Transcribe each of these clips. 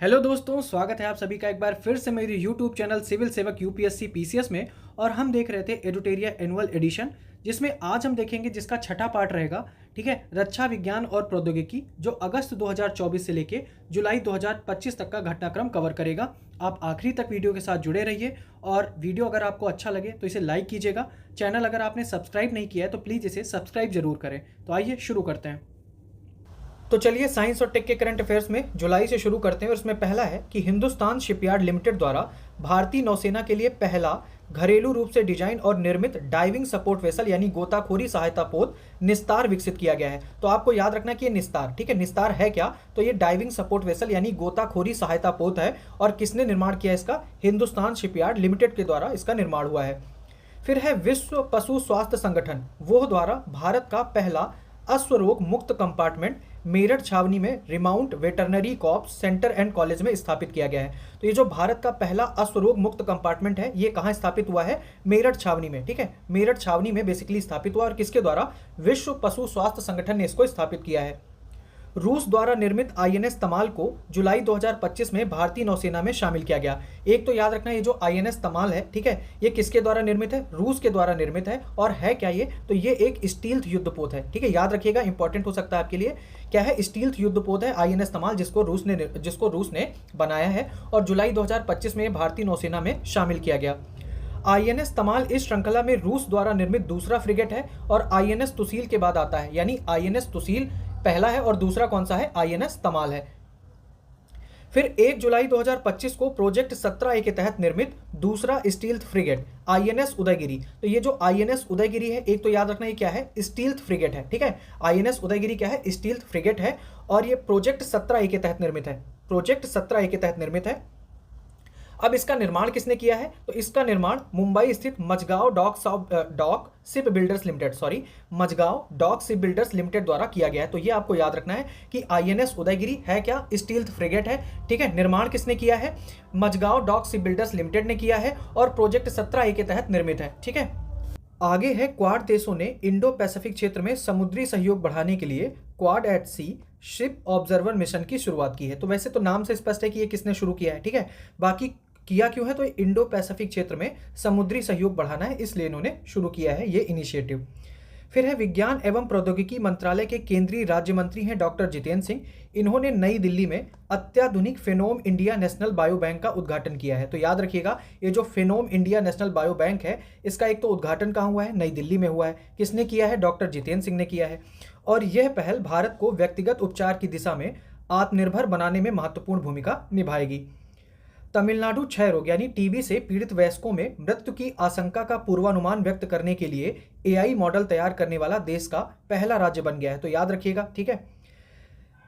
Hello दोस्तों, स्वागत है आप सभी का एक बार फिर से मेरे यूट्यूब चैनल सिविल सेवक यूपीएससी पीसीएस में। और हम देख रहे थे एडुटेरिया एनुअल एडिशन, जिसमें आज हम देखेंगे जिसका छठा पार्ट रहेगा। ठीक है, रक्षा विज्ञान और प्रौद्योगिकी, जो अगस्त 2024 से लेके जुलाई 2025 तक का घटनाक्रम कवर करेगा। आप आखिरी तक वीडियो के साथ जुड़े रहिए और वीडियो अगर आपको अच्छा लगे तो इसे लाइक कीजिएगा। चैनल अगर आपने सब्सक्राइब नहीं किया है तो प्लीज़ इसे सब्सक्राइब जरूर करें। तो आइए शुरू करते हैं। तो चलिए साइंस और टेक के करंट अफेयर्स में जुलाई से शुरू करते हैं। और उसमें पहला है कि हिंदुस्तान शिपयार्ड लिमिटेड द्वारा भारतीय नौसेना के लिए पहला घरेलू रूप से डिजाइन और निर्मित डाइविंग सपोर्ट वेसल यानी गोताखोरी सहायता पोत निस्तार विकसित किया गया है। तो आपको याद रखना कि ये निस्तार, ठीक है, निस्तार है क्या? तो ये डाइविंग सपोर्ट वेसल यानी गोताखोरी सहायता पोत है। और किसने निर्माण किया इसका? हिंदुस्तान शिपयार्ड लिमिटेड के द्वारा इसका निर्माण हुआ है। फिर है विश्व पशु स्वास्थ्य संगठन, वो द्वारा भारत का पहला अश्वरोग मुक्त कंपार्टमेंट मेरठ छावनी में remount veterinary corps centre and college में स्थापित किया गया है। तो ये जो भारत का पहला अश्वरोग मुक्त कंपार्टमेंट है, ये कहाँ स्थापित हुआ है? मेरठ छावनी में। ठीक है, मेरठ छावनी में बेसिकली स्थापित हुआ। और किसके द्वारा? विश्व पशु स्वास्थ्य संगठन ने इसको स्थापित किया है। रूस द्वारा निर्मित आईएनएस तमाल को जुलाई 2025 में भारतीय नौसेना में शामिल किया गया। एक तो याद रखना, ये जो आईएनएस तमाल है, ठीक है, ये किसके द्वारा निर्मित है? रूस के द्वारा निर्मित है। और है क्या ये? तो ये एक स्टील्थ युद्धपोत है। ठीक है, याद रखिएगा, इंपॉर्टेंट हो सकता है आपके लिए। क्या है? स्टील्थ युद्धपोत है आईएनएस तमाल, जिसको रूस ने बनाया है। और जुलाई 2025 में भारतीय नौसेना में शामिल किया गया। आईएनएस तमाल इस श्रृंखला में रूस द्वारा निर्मित दूसरा फ्रिगेट है और आईएनएस तुसील के बाद आता है। यानी आईएनएस तुसील पहला है और दूसरा कौन सा है? आईएनएस तमाल है। फिर 1 जुलाई 2025 को प्रोजेक्ट 17A के तहत निर्मित दूसरा स्टील्थ फ्रिगेट आईएनएस उदयगिरी। तो ये जो आईएनएस उदयगिरी है, एक तो याद रखना ये क्या है? स्टील्थ फ्रिगेट है। ठीक है, आईएनएस उदयगिरी क्या है? स्टील्थ फ्रिगेट है। और ये प्रोजेक्ट 17A के तहत निर्मित है। प्रोजेक्ट 17A के तहत निर्मित है। अब इसका निर्माण किसने किया है? तो इसका निर्माण मुंबई स्थित Mazagon dock ship builders limited द्वारा किया गया है। तो ये आपको याद रखना है कि आईएनएस उदयगिरी है क्या? स्टील्थ फ्रिगेट है। ठीक है, निर्माण किसने किया है? Mazagon dock ship builders limited ने किया है और प्रोजेक्ट 17A के तहत निर्मित है। ठीक है, आगे है क्वाड देशों ने इंडो पैसिफिक क्षेत्र में समुद्री सहयोग बढ़ाने के लिए क्वाड एट सी शिप ऑब्जर्वर मिशन की शुरुआत की है। तो वैसे तो नाम से स्पष्ट है कि ये किसने शुरू किया है। ठीक है, बाकी किया क्यों है? तो इंडो पैसिफिक क्षेत्र में समुद्री सहयोग बढ़ाना है, इसलिए इन्होंने शुरू किया है ये इनिशिएटिव। फिर है विज्ञान एवं प्रौद्योगिकी मंत्रालय के केंद्रीय राज्य मंत्री हैं डॉक्टर जितेंद्र सिंह। इन्होंने नई दिल्ली में अत्याधुनिक फेनोम इंडिया नेशनल बायो बैंक का उद्घाटन किया है। तो याद रखिएगा, ये जो फेनोम इंडिया नेशनल बायो बैंक है, इसका एक तो उद्घाटन कहाँ हुआ है? नई दिल्ली में हुआ है। किसने किया है? डॉक्टर जितेंद्र सिंह ने किया है। और यह पहल भारत को व्यक्तिगत उपचार की दिशा में आत्मनिर्भर बनाने में महत्वपूर्ण भूमिका निभाएगी। तमिलनाडु क्षय रोग यानी टीबी से पीड़ित वयस्कों में मृत्यु की आशंका का पूर्वानुमान व्यक्त करने के लिए एआई मॉडल तैयार करने वाला देश का पहला राज्य बन गया है। तो याद रखिएगा। ठीक है,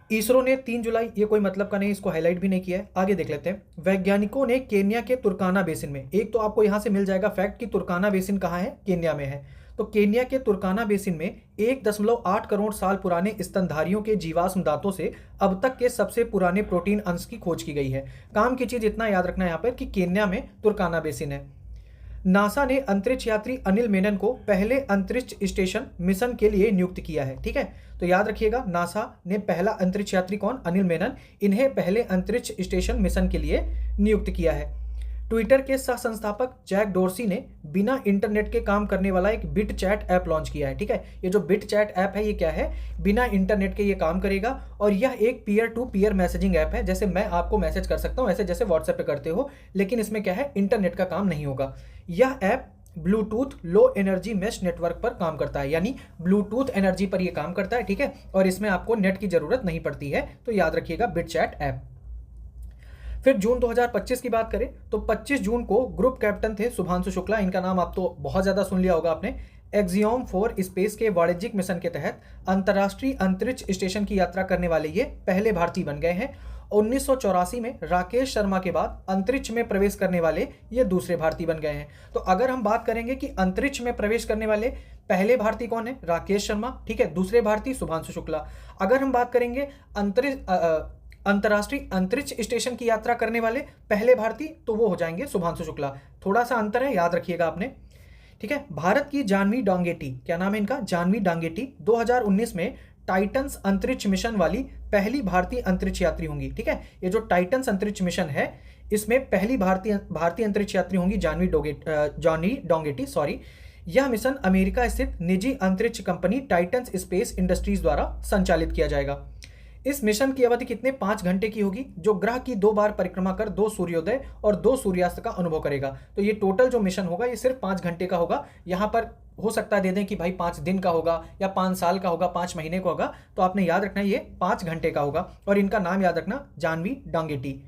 इसरो ने 3 जुलाई, ये कोई मतलब का नहीं, इसको हाईलाइट भी नहीं किया है। आगे देख लेते हैं। वैज्ञानिकों ने केन्या के तुर्काना बेसिन में, एक तो आपको यहां से मिल जाएगा फैक्ट कि तुर्काना बेसिन कहाँ है? केन्या में है। तो केन्या के तुर्काना बेसिन में 1.8 करोड़ साल पुराने स्तनधारियों के जीवाश्म दांतों से अब तक के सबसे पुराने प्रोटीन अंश की खोज की गई है। काम की चीज इतना याद रखना है यहाँ पर कि केन्या में तुर्काना बेसिन है। नासा ने अंतरिक्ष यात्री अनिल मेनन को पहले अंतरिक्ष स्टेशन मिशन के लिए नियुक्त किया है। ठीक है, तो याद रखिएगा, नासा ने पहला अंतरिक्ष यात्री कौन? अनिल मेनन, इन्हें पहले अंतरिक्ष स्टेशन मिशन के लिए नियुक्त किया है। ट्विटर के सह संस्थापक जैक डोर्सी ने बिना इंटरनेट के काम करने वाला एक बिट चैट ऐप लॉन्च किया है। ठीक है, ये जो बिट चैट ऐप है, ये क्या है? बिना इंटरनेट के ये काम करेगा। और यह एक peer to peer messaging app है। जैसे मैं आपको मैसेज कर सकता हूँ, ऐसे जैसे व्हाट्सएप पे करते हो, लेकिन इसमें क्या है? इंटरनेट का काम नहीं होगा। यह app Bluetooth low energy mesh network पर काम करता है, यानी ब्लूटूथ एनर्जी पर यह काम करता है। ठीक है, और इसमें आपको नेट की जरूरत नहीं पड़ती है। तो याद रखिएगा, बिट चैट ऐप। फिर जून 2025 की बात करें तो 25 जून को ग्रुप कैप्टन थे शुभांशु शुक्ला। इनका नाम आप तो बहुत ज़्यादा सुन लिया होगा आपने। एक्सियोम 4 स्पेस के वाणिज्यिक मिशन के तहत अंतर्राष्ट्रीय अंतरिक्ष स्टेशन की यात्रा करने वाले ये पहले भारतीय बन गए हैं। 1984 में राकेश शर्मा के बाद अंतरिक्ष में प्रवेश करने वाले ये दूसरे भारतीय बन गए हैं। तो अगर हम बात करेंगे कि अंतरिक्ष में प्रवेश करने वाले पहले भारतीय कौन है? राकेश शर्मा। ठीक है, दूसरे भारतीय शुभांशु शुक्ला। अगर हम बात करेंगे अंतर्राष्ट्रीय अंतरिक्ष स्टेशन की यात्रा करने वाले पहले भारतीय, तो वो हो जाएंगे शुभांशु शुक्ला। थोड़ा सा अंतर है, याद रखिएगा आपने। ठीक है, भारत की जानवी डांगेटी, क्या नाम है इनका? जानवी डांगेटी 2019 में टाइटन्स अंतरिक्ष मिशन वाली पहली भारतीय अंतरिक्ष यात्री होंगी। ठीक है, ये जो टाइटन्स अंतरिक्ष मिशन है इसमें पहली भारतीय अंतरिक्ष यात्री होंगी जॉनी डोंगेटी सॉरी। यह मिशन अमेरिका स्थित निजी अंतरिक्ष कंपनी टाइटन्स स्पेस इंडस्ट्रीज द्वारा संचालित किया जाएगा। इस मिशन की अवधि कितने 5 घंटे की होगी, जो ग्रह की 2 बार परिक्रमा कर 2 सूर्योदय और 2 सूर्यास्त का अनुभव करेगा। तो ये टोटल जो मिशन होगा ये सिर्फ 5 घंटे का होगा। यहाँ पर हो सकता है दे दें कि भाई 5 दिन का होगा या 5 साल का होगा, 5 महीने का होगा, तो आपने याद रखना है ये 5 घंटे का होगा। और इनका नाम याद रखना, जानवी डोंगेटी।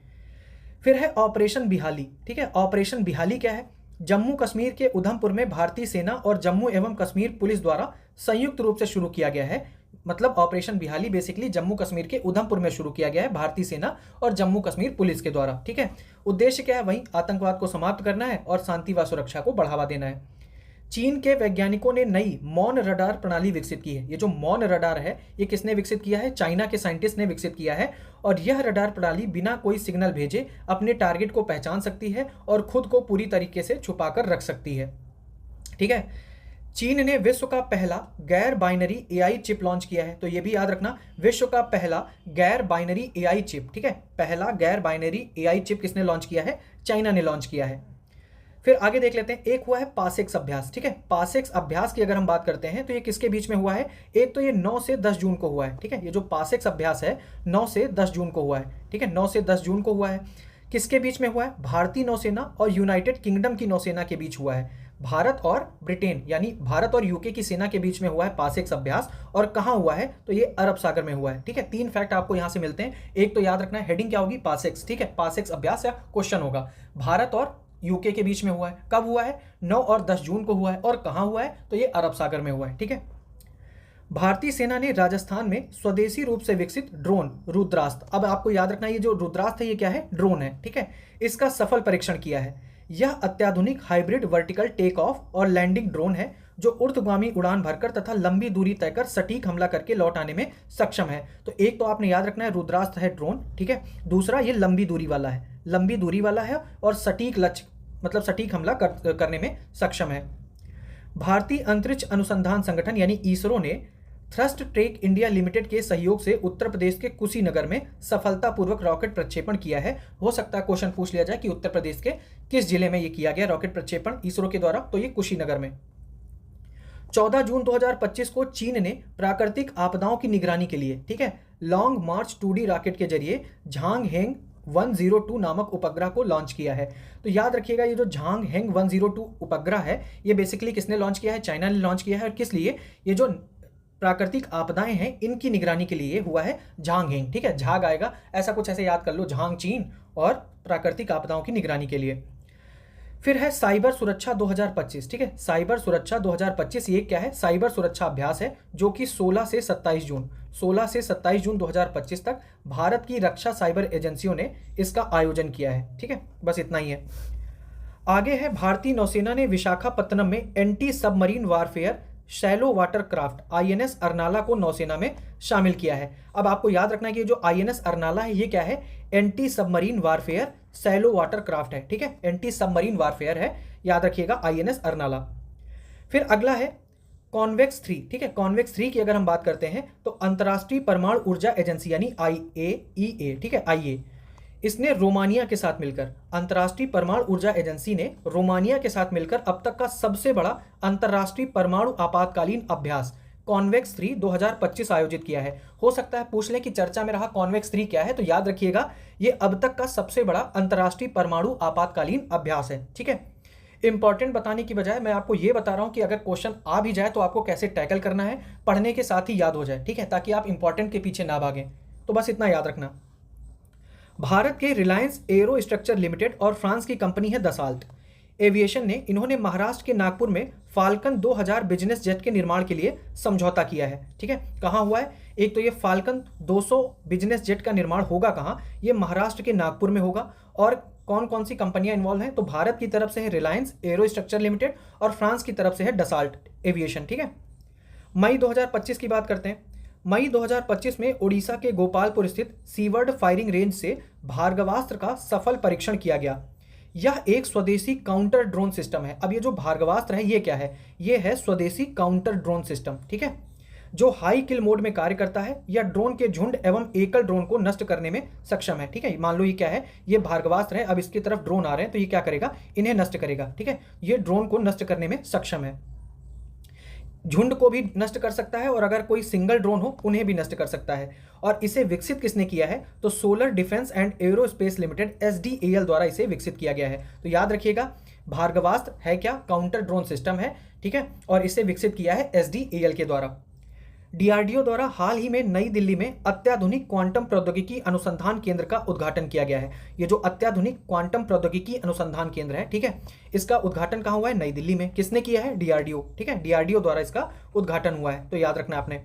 फिर है ऑपरेशन बिहाली। ठीक है, ऑपरेशन बिहाली क्या है? जम्मू कश्मीर के उधमपुर में भारतीय सेना और जम्मू एवं कश्मीर पुलिस द्वारा संयुक्त रूप से शुरू किया गया है। मतलब ऑपरेशन बिहाली बेसिकली जम्मू कश्मीर के उधमपुर में शुरू किया गया है भारतीय सेना और जम्मू कश्मीर पुलिस के द्वारा। ठीक है, उद्देश्य क्या है? वही आतंकवाद को समाप्त करना है और शांति व सुरक्षा को बढ़ावा देना है। चीन के वैज्ञानिकों ने नई मौन रडार प्रणाली विकसित की है। ये जो मौन रडार है ये किसने विकसित किया है? चाइना के साइंटिस्ट ने विकसित किया है। और यह रडार प्रणाली बिना कोई सिग्नल भेजे अपने टारगेट को पहचान सकती है और खुद को पूरी तरीके से छुपाकर रख सकती है। ठीक है, चीन ने विश्व का पहला गैर बाइनरी एआई चिप लॉन्च किया है। तो ये भी याद रखना, विश्व का पहला गैर बाइनरी एआई चिप। ठीक है, पहला गैर बाइनरी एआई चिप किसने लॉन्च किया है? चाइना ने लॉन्च किया है। फिर आगे देख लेते हैं, एक हुआ है पासेक्स अभ्यास। ठीक है, पासेक्स अभ्यास की अगर हम बात करते हैं तो ये किसके बीच में हुआ है? एक तो ये 9 से 10 जून को हुआ है। ठीक है, ये जो पासेक्स अभ्यास है 9 से 10 जून को हुआ है। ठीक है, 9 से 10 जून को हुआ है। किसके बीच में हुआ है? भारतीय नौसेना और यूनाइटेड किंगडम की नौसेना के बीच हुआ है। भारत और ब्रिटेन यानी भारत और यूके की सेना के बीच में हुआ है पासेक्स अभ्यास। और कहाँ हुआ है? तो ये अरब सागर में हुआ है। ठीक है, 3 फैक्ट आपको यहां से मिलते हैं। एक तो याद रखना है, हेडिंग क्या होगी? पासेक्स। ठीक है, पासेक्स अभ्यास या क्वेश्चन होगा। भारत और यूके के बीच में हुआ है। कब हुआ है? 9 और 10 जून को हुआ है। और कहाँ हुआ है? तो ये अरब सागर में हुआ है। ठीक है, भारतीय सेना ने राजस्थान में स्वदेशी रूप से विकसित ड्रोन रुद्रास्त्र, अब आपको याद रखना ये जो रुद्रास्त्र है ये क्या है? ड्रोन है। ठीक है, इसका सफल परीक्षण किया है। यह अत्याधुनिक हाइब्रिड वर्टिकल टेक ऑफ और लैंडिंग ड्रोन है जो ऊर्ध्वगामी उड़ान भरकर तथा लंबी दूरी तय कर सटीक हमला करके लौट आने में सक्षम है। तो एक तो आपने याद रखना है रुद्रास्त्र है ड्रोन। ठीक है, दूसरा ये लंबी दूरी वाला है, लंबी दूरी वाला है और सटीक लक्ष्य मतलब सटीक हमला करने में सक्षम है। भारतीय अंतरिक्ष अनुसंधान संगठन यानी इसरो ने थ्रस्ट ट्रेक इंडिया लिमिटेड के सहयोग से उत्तर प्रदेश के कुशीनगर में सफलतापूर्वक रॉकेट प्रक्षेपण किया है। हो सकता है क्वेश्चन पूछ लिया जाए कि उत्तर प्रदेश के किस जिले में ये किया गया रॉकेट प्रक्षेपण इसरो के द्वारा? तो ये कुशीनगर में। 14 जून 2025 को चीन ने प्राकृतिक आपदाओं की निगरानी के लिए, ठीक है, लॉन्ग मार्च 2D रॉकेट के जरिए झांग हेंग 102 नामक उपग्रह को लॉन्च किया है। तो याद रखिएगा ये जो झांग हेंग 102 उपग्रह है ये बेसिकली किसने लॉन्च किया है? चाइना ने लॉन्च किया है। और किस लिए? ये जो प्राकृतिक आपदाएं हैं इनकी निगरानी के लिए हुआ है झांग हेंग। ठीक है, झाग आएगा, ऐसा कुछ ऐसे याद कर लो, झांग चीन और प्राकृतिक आपदाओं की निगरानी के लिए। फिर है साइबर सुरक्षा 2025। ठीक है, साइबर सुरक्षा 2025 ये क्या है? साइबर सुरक्षा अभ्यास है जो कि 16 से 27 जून 2025 तक भारत की रक्षा साइबर एजेंसियों ने इसका आयोजन किया है। ठीक है, बस इतना ही है। आगे है भारतीय नौसेना ने विशाखापत्तनम में anti submarine warfare shallow water craft INS Arnala को नौसेना में शामिल किया है। अब आपको याद रखना है कि जो आईएनएस अरनाला है ये क्या है? Anti submarine warfare shallow water craft है। ठीक है, एंटी सबमरीन वारफेयर है, याद रखिएगा आईएनएस अरनाला। फिर अगला है कॉन्वेक्स 3। ठीक है, कॉन्वेक्स 3 की अगर हम बात करते हैं तो अंतर्राष्ट्रीय परमाणु ऊर्जा एजेंसी यानी IAEA, ठीक है, IA, इसने रोमानिया के साथ मिलकर, अंतर्राष्ट्रीय परमाणु ऊर्जा एजेंसी ने रोमानिया के साथ मिलकर अब तक का सबसे बड़ा अंतर्राष्ट्रीय परमाणु आपातकालीन अभ्यास कॉन्वेक्स 3 2025 आयोजित किया है। हो सकता है पूछ लें कि चर्चा में रहा कॉन्वेक्स 3 क्या है? तो याद रखिएगा ये अब तक का सबसे बड़ा अंतर्राष्ट्रीय परमाणु आपातकालीन अभ्यास है। ठीक है, इंपॉर्टेंट बताने की बजाय मैं आपको ये बता रहा हूं कि अगर क्वेश्चन आ भी जाए तो आपको कैसे टैकल करना है, पढ़ने के साथ ही याद हो जाए। ठीक है, ताकि आप इंपॉर्टेंट के पीछे ना भागें। तो बस इतना याद रखना। भारत के रिलायंस एरो स्ट्रक्चर लिमिटेड और फ्रांस की कंपनी है दसाल्ट एविएशन ने इन्होंने महाराष्ट्र के नागपुर में फाल्कन 2000 बिजनेस जेट के निर्माण के लिए समझौता किया है। ठीक है, कहाँ हुआ है? एक तो ये फाल्कन 200 बिजनेस जेट का निर्माण होगा कहाँ? ये महाराष्ट्र के नागपुर में होगा। और कौन कौन सी कंपनियां इन्वॉल्व हैं? तो भारत की तरफ से है रिलायंस एरो स्ट्रक्चर लिमिटेड और फ्रांस की तरफ से है डसाल्ट एविएशन। ठीक है, मई 2025 की बात करते हैं। मई 2025 में ओडिशा के गोपालपुर स्थित सीवर्ड फायरिंग रेंज से भार्गवास्त्र का सफल परीक्षण किया गया। यह एक स्वदेशी काउंटर ड्रोन सिस्टम है। अब ये जो भार्गवास्त्र है ये क्या है? ये है स्वदेशी काउंटर ड्रोन सिस्टम। ठीक है, जो हाई किल मोड में कार्य करता है या ड्रोन के झुंड एवं एकल ड्रोन को नष्ट करने में सक्षम है। ठीक है, मान लो ये क्या है, ये भार्गवास्त्र है, अब इसकी तरफ ड्रोन आ रहे हैं तो ये क्या करेगा, इन्हें नष्ट करेगा। ठीक है, ये ड्रोन को नष्ट करने में सक्षम है, झुंड को भी नष्ट कर सकता है और अगर कोई सिंगल ड्रोन हो उन्हें भी नष्ट कर सकता है। और इसे विकसित किसने किया है, तो solar defence and aerospace limited SDAL द्वारा इसे विकसित किया गया है। तो याद रखिएगा, भार्गवास्त्र है क्या, काउंटर ड्रोन सिस्टम है। ठीक है, और इसे विकसित किया है SDAL के द्वारा। DRDO द्वारा हाल ही में नई दिल्ली में अत्याधुनिक क्वांटम प्रौद्योगिकी अनुसंधान केंद्र का उद्घाटन किया गया है। ये जो अत्याधुनिक क्वांटम प्रौद्योगिकी अनुसंधान केंद्र है, ठीक है, इसका उद्घाटन कहाँ हुआ है, नई दिल्ली में। किसने किया है, DRDO। ठीक है, DRDO द्वारा इसका उद्घाटन हुआ है, तो याद रखना आपने।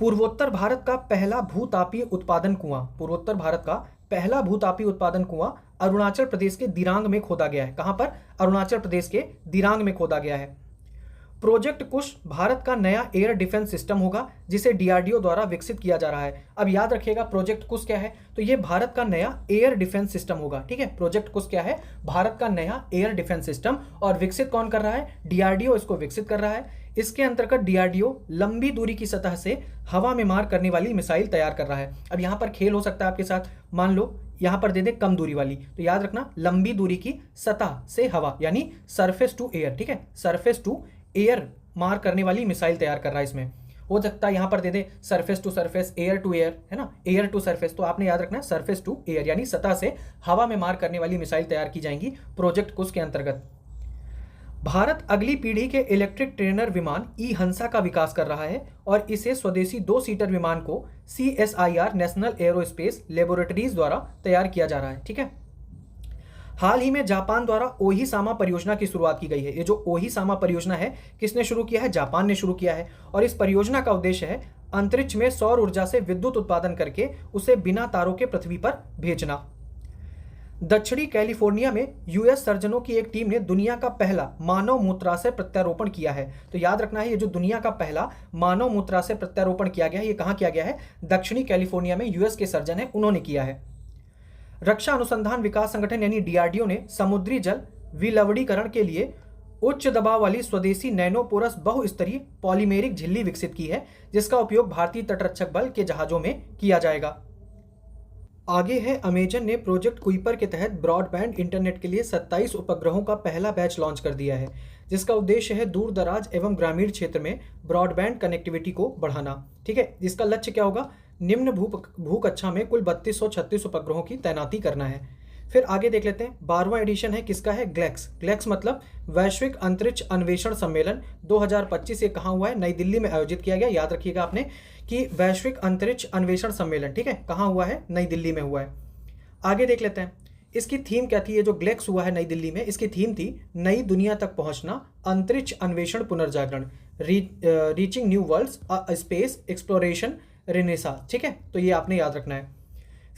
पूर्वोत्तर भारत का पहला भूतापीय उत्पादन कुआं, पूर्वोत्तर भारत का पहला भूतापीय उत्पादन कुआं अरुणाचल प्रदेश के दिरांग में खोदा गया है। कहां पर, अरुणाचल प्रदेश के दिरांग में खोदा गया है। प्रोजेक्ट कुश भारत का नया एयर डिफेंस सिस्टम होगा जिसे DRDO द्वारा विकसित किया जा रहा है। अब याद रखिएगा, प्रोजेक्ट कुश क्या है, तो ये भारत का नया एयर डिफेंस सिस्टम होगा। ठीक है, प्रोजेक्ट कुश क्या है, भारत का नया एयर डिफेंस सिस्टम, और विकसित कौन कर रहा है, DRDO इसको विकसित कर रहा है। इसके अंतर्गत DRDO लंबी दूरी की सतह से हवा में मार करने वाली मिसाइल तैयार कर रहा है। अब यहाँ पर खेल हो सकता है आपके साथ, मान लो यहाँ पर दे दे कम दूरी वाली, तो याद रखना लंबी दूरी की सतह से हवा यानी सरफेस टू एयर। ठीक है, सरफेस टू एयर मार करने वाली मिसाइल तैयार कर रहा है। इसमें हो सकता है यहाँ पर दे दे surface to surface, air to air, है ना, एयर टू सरफेस, तो आपने याद रखना है सरफेस टू एयर यानी सतह से हवा में मार करने वाली मिसाइल तैयार की जाएंगी प्रोजेक्ट कुश के अंतर्गत। भारत अगली पीढ़ी के इलेक्ट्रिक ट्रेनर विमान E-हंसा का विकास कर रहा है और इसे स्वदेशी 2 सीटर विमान को CSIR नेशनल एरोस्पेस लेबोरेटरीज द्वारा तैयार किया जा रहा है। ठीक है, हाल ही में जापान द्वारा ओहिसामा परियोजना की शुरुआत की गई है। ये जो ओहिसामा परियोजना है, किसने शुरू किया है, जापान ने शुरू किया है। और इस परियोजना का उद्देश्य है अंतरिक्ष में सौर ऊर्जा से विद्युत उत्पादन करके उसे बिना तारों के पृथ्वी पर भेजना। दक्षिणी कैलिफोर्निया में US सर्जनों की एक टीम ने दुनिया का पहला मानव मूत्राशय प्रत्यारोपण किया है। तो याद रखना है, ये जो दुनिया का पहला मानव मूत्राशय प्रत्यारोपण किया गया है, ये कहाँ किया गया है, दक्षिणी कैलिफोर्निया में US के सर्जन है, उन्होंने किया है। रक्षा अनुसंधान विकास संगठन यानी DRDO ने समुद्री जल विलवणीकरण के लिए उच्च दबाव वाली स्वदेशी नैनोपोरस बहुस्तरीय पॉलीमेरिक झिल्ली विकसित की है, जिसका उपयोग भारतीय तटरक्षक बल के जहाजों में किया जाएगा। आगे है, अमेजन ने प्रोजेक्ट कुइपर के तहत ब्रॉडबैंड इंटरनेट के लिए 27 उपग्रहों का पहला बैच लॉन्च कर दिया है, जिसका उद्देश्य है दूर दराज एवं ग्रामीण क्षेत्र में ब्रॉडबैंड कनेक्टिविटी को बढ़ाना। ठीक है, इसका लक्ष्य क्या होगा, निम्न भूकक्षा में कुल 3236 उपग्रहों की तैनाती करना है। फिर आगे देख लेते हैं, 12वां एडिशन है, किसका है, ग्लेक्स मतलब वैश्विक अंतरिक्ष अन्वेषण सम्मेलन 2025। ये कहाँ हुआ है, नई दिल्ली में आयोजित किया गया। याद रखिएगा आपने कि वैश्विक अंतरिक्ष अन्वेषण सम्मेलन, ठीक है, कहाँ हुआ है, नई दिल्ली में हुआ है। आगे देख लेते हैं, इसकी थीम क्या थी, ये जो ग्लेक्स हुआ है नई दिल्ली में, इसकी थीम थी नई दुनिया तक पहुंचना, अंतरिक्ष अन्वेषण पुनर्जागरण, reaching new worlds, space exploration renaissance. ठीक है, तो ये आपने याद रखना है।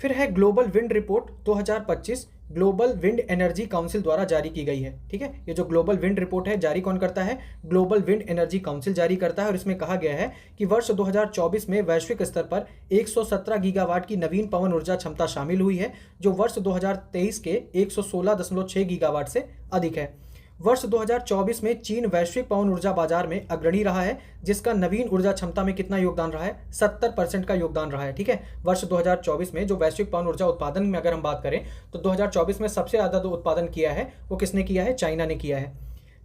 फिर है global wind report 2025, global wind energy council द्वारा जारी की गई है। ठीक है, ये जो ग्लोबल विंड रिपोर्ट है, जारी कौन करता है, ग्लोबल विंड एनर्जी काउंसिल जारी करता है। और इसमें कहा गया है कि वर्ष 2024 में वैश्विक स्तर पर 117 गीगावाट की नवीन पवन ऊर्जा क्षमता शामिल हुई है, जो वर्ष 2023 के 116.6 गीगावाट से अधिक है। वर्ष 2024 में चीन वैश्विक पवन ऊर्जा बाजार में अग्रणी रहा है, जिसका नवीन ऊर्जा क्षमता में कितना योगदान रहा है, 70% का योगदान रहा है। ठीक है, वर्ष 2024 में जो वैश्विक पवन ऊर्जा उत्पादन में अगर हम बात करें तो 2024 में सबसे ज़्यादा जो उत्पादन किया है वो किसने किया है, चाइना ने किया है।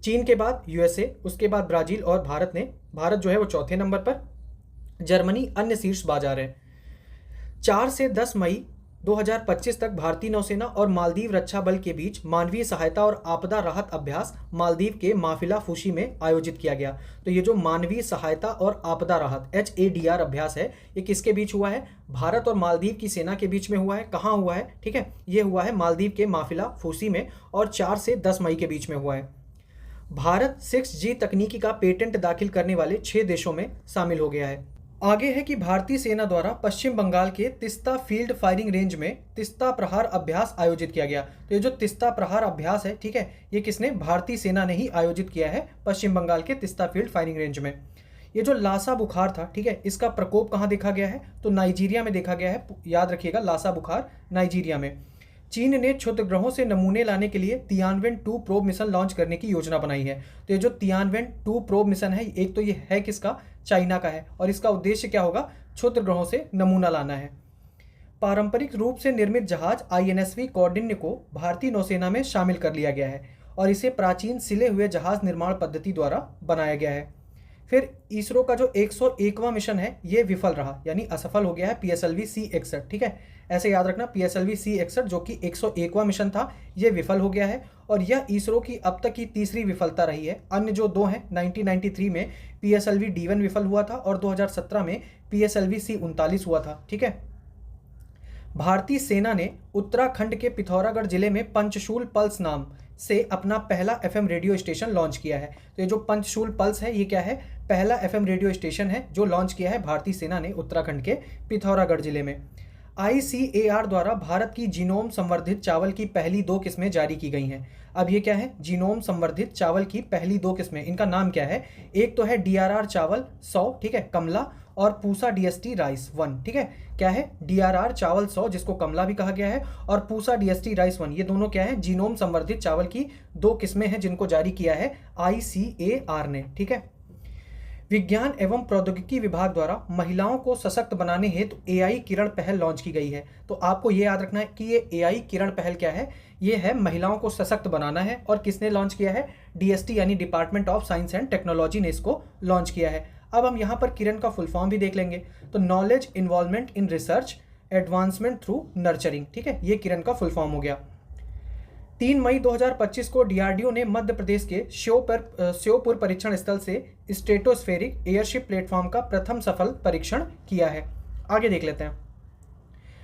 चीन के बाद USA, उसके बाद ब्राजील और भारत जो है वो चौथे नंबर पर, जर्मनी अन्य शीर्ष बाजार है। 4 से 10 मई 2025 तक भारतीय नौसेना और मालदीव रक्षा बल के बीच मानवीय सहायता और आपदा राहत अभ्यास मालदीव के माफिला फूशी में आयोजित किया गया। तो ये जो मानवीय सहायता और आपदा राहत HADR अभ्यास है, ये किसके बीच हुआ है, भारत और मालदीव की सेना के बीच में हुआ है। कहाँ हुआ है, ठीक है, ये हुआ है मालदीव के माफिला फूसी में और 4 से 10 मई के बीच में हुआ है। भारत 6G तकनीकी का पेटेंट दाखिल करने वाले 6 देशों में शामिल हो गया है। आगे है कि भारतीय सेना द्वारा पश्चिम बंगाल के तिस्ता फील्ड फायरिंग रेंज में तिस्ता प्रहार अभ्यास आयोजित किया गया। तो ये जो तिस्ता प्रहार अभ्यास है, ठीक है, ये किसने, भारतीय सेना ने ही आयोजित किया है पश्चिम बंगाल के तिस्ता फील्ड फायरिंग रेंज में। ये जो लासा बुखार था, ठीक है, इसका प्रकोप कहाँ देखा गया है, तो नाइजीरिया में देखा गया है। याद रखिएगा, लासा बुखार नाइजीरिया में। चीन ने क्षुद्रग्रहों से नमूने लाने के लिए तियानवेन 2 प्रोब मिशन लॉन्च करने की योजना बनाई है। तो ये जो तियानवेन 2 प्रोब मिशन है, एक तो ये है किसका, चाइना का है और इसका उद्देश्य क्या होगा, क्षुद्र ग्रहों से नमूना लाना है। पारंपरिक रूप से निर्मित जहाज INSV कौंडिन्य को भारतीय नौसेना में शामिल कर लिया गया है और इसे प्राचीन सिले हुए जहाज निर्माण पद्धति द्वारा बनाया गया है। फिर इसरो का जो 101वां मिशन है ये विफल रहा, यानी असफल हो गया है, PSLV C61। ठीक है, ऐसे याद रखना, PSLV C61 जो कि 101वां मिशन था ये विफल हो गया है और यह इसरो की अब तक की तीसरी विफलता रही है। अन्य जो दो हैं, 1993 में PSLV D1 विफल हुआ था और 2017 में PSLV C39 हुआ था। ठीक है, भारतीय सेना ने उत्तराखंड के पिथौरागढ़ जिले में पंचशूल पल्स नाम से अपना पहला FM रेडियो स्टेशन लॉन्च किया है। तो ये जो पंचशूल पल्स है ये क्या है, पहला FM रेडियो स्टेशन है जो लॉन्च किया है भारतीय सेना ने उत्तराखंड के पिथौरागढ़ जिले में। ICAR द्वारा भारत की जीनोम संवर्धित चावल की पहली 2 किस्में जारी की गई हैं। अब ये क्या है, जीनोम संवर्धित चावल की पहली 2 किस्में, इनका नाम क्या है, एक तो है DRR चावल 100, ठीक है, कमला, और पूसा DST राइस 1। ठीक है, क्या है, DRR चावल 100 जिसको कमला भी कहा गया है और पूसा DST राइस 1, ये दोनों क्या है, जीनोम संवर्धित चावल की 2 किस्में हैं जिनको जारी किया है ICAR ने। ठीक है, विज्ञान एवं प्रौद्योगिकी विभाग द्वारा महिलाओं को सशक्त बनाने हेतु AI किरण पहल लॉन्च की गई है। तो आपको ये याद रखना है कि ये AI किरण पहल क्या है, ये है महिलाओं को सशक्त बनाना है और किसने लॉन्च किया है, DST यानी department of science and technology ने इसको लॉन्च किया है। अब हम यहाँ पर किरण का फुल फॉर्म भी देख लेंगे। तो knowledge involvement in research advancement through nurturing. ठीक है, ये किरण का फुल फॉर्म हो गया। 3 मई 2025 को DRDO ने मध्य प्रदेश के श्योपुर परीक्षण स्थल से स्ट्रेटोस्फेरिक एयरशिप प्लेटफॉर्म का प्रथम सफल परीक्षण किया है। आगे देख लेते हैं।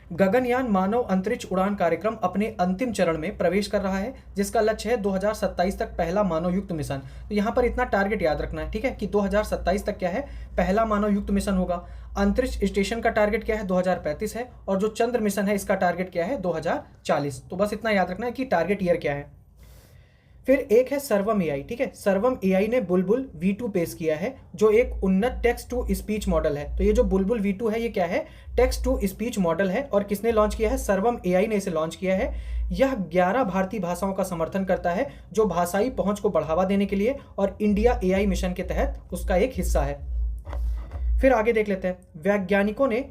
गगनयान मानव अंतरिक्ष उड़ान कार्यक्रम अपने अंतिम चरण में प्रवेश कर रहा है जिसका लक्ष्य है 2027 तक पहला मानव युक्त मिशन। तो यहाँ पर इतना टारगेट याद रखना है, ठीक है, कि 2027 तक क्या है, पहला मानव युक्त मिशन होगा। अंतरिक्ष स्टेशन का टारगेट क्या है, 2035 है और जो चंद्र मिशन है इसका टारगेट क्या है, 2040। तो बस इतना याद रखना है कि टारगेट ईयर क्या है। फिर एक है सर्वम AI। ठीक है, सर्वम AI ने बुलबुल V2 पेश किया है जो एक उन्नत टेक्स्ट टू स्पीच मॉडल है। तो ये जो बुलबुल V2 है ये क्या है, टेक्स्ट टू स्पीच मॉडल है और किसने लॉन्च किया है, सर्वम AI ने इसे लॉन्च किया है। यह 11 भारतीय भाषाओं का समर्थन करता है जो भाषाई पहुंच को बढ़ावा देने के लिए और इंडिया AI मिशन के तहत उसका एक हिस्सा है। फिर आगे देख लेते हैं। वैज्ञानिकों ने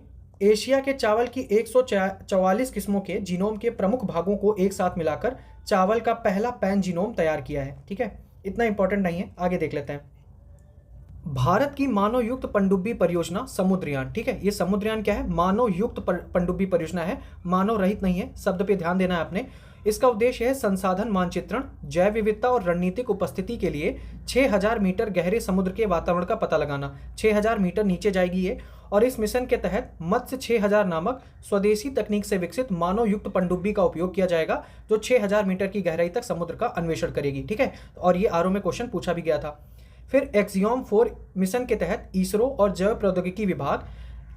एशिया के चावल की 144 किस्मों के जीनोम के प्रमुख भागों को एक साथ मिलाकर चावल का पहला पैन जीनोम तैयार किया है। ठीक है, इतना इंपॉर्टेंट नहीं है, आगे देख लेते हैं। भारत की मानव युक्त पनडुब्बी परियोजना समुद्रयान। ठीक है, ये समुद्रयान क्या है, मानव युक्त पनडुब्बी परियोजना है, मानव रहित नहीं है, शब्द पे ध्यान देना है आपने। इसका उद्देश्य है संसाधन मानचित्रण, जैव विविधता और रणनीतिक उपस्थिति के लिए 6000 मीटर गहरे समुद्र के वातावरण का पता लगाना। 6000 मीटर नीचे जाएगी ये और इस मिशन के तहत मत्स्य 6000 नामक स्वदेशी तकनीक से विकसित मानव युक्त पनडुब्बी का उपयोग किया जाएगा जो 6000 मीटर की गहराई तक समुद्र का अन्वेषण करेगी। ठीक है, और ये आरओ में क्वेश्चन पूछा भी गया था। फिर एक्सियोम 4 मिशन के तहत इसरो और जैव प्रौद्योगिकी विभाग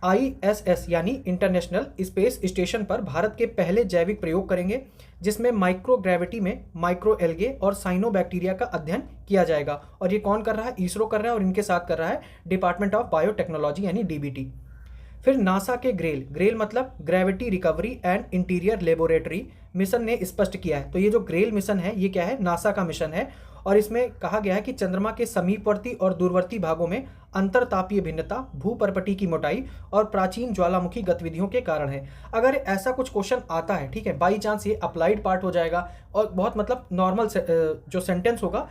ISS यानी इंटरनेशनल स्पेस स्टेशन पर भारत के पहले जैविक प्रयोग करेंगे जिसमें माइक्रो ग्रेविटी में माइक्रो एल्गे और साइनोबैक्टीरिया का अध्ययन किया जाएगा। और ये कौन कर रहा है, इसरो कर रहा है और इनके साथ कर रहा है डिपार्टमेंट ऑफ बायोटेक्नोलॉजी यानी DBT। फिर नासा के ग्रेल मतलब gravity recovery and interior laboratory mission ने स्पष्ट किया है। तो ये जो ग्रेल मिशन है ये क्या है, नासा का मिशन है और इसमें कहा गया है कि चंद्रमा के समीपवर्ती और दूरवर्ती भागों में अंतरतापीय भिन्नता, भूपर्पटी की मोटाई और प्राचीन ज्वालामुखी गतिविधियों के कारण है। अगर ऐसा कुछ क्वेश्चन आता है, ठीक है, बाई चांस ये अप्लाइड पार्ट हो जाएगा और बहुत मतलब नॉर्मल जो सेंटेंस होगा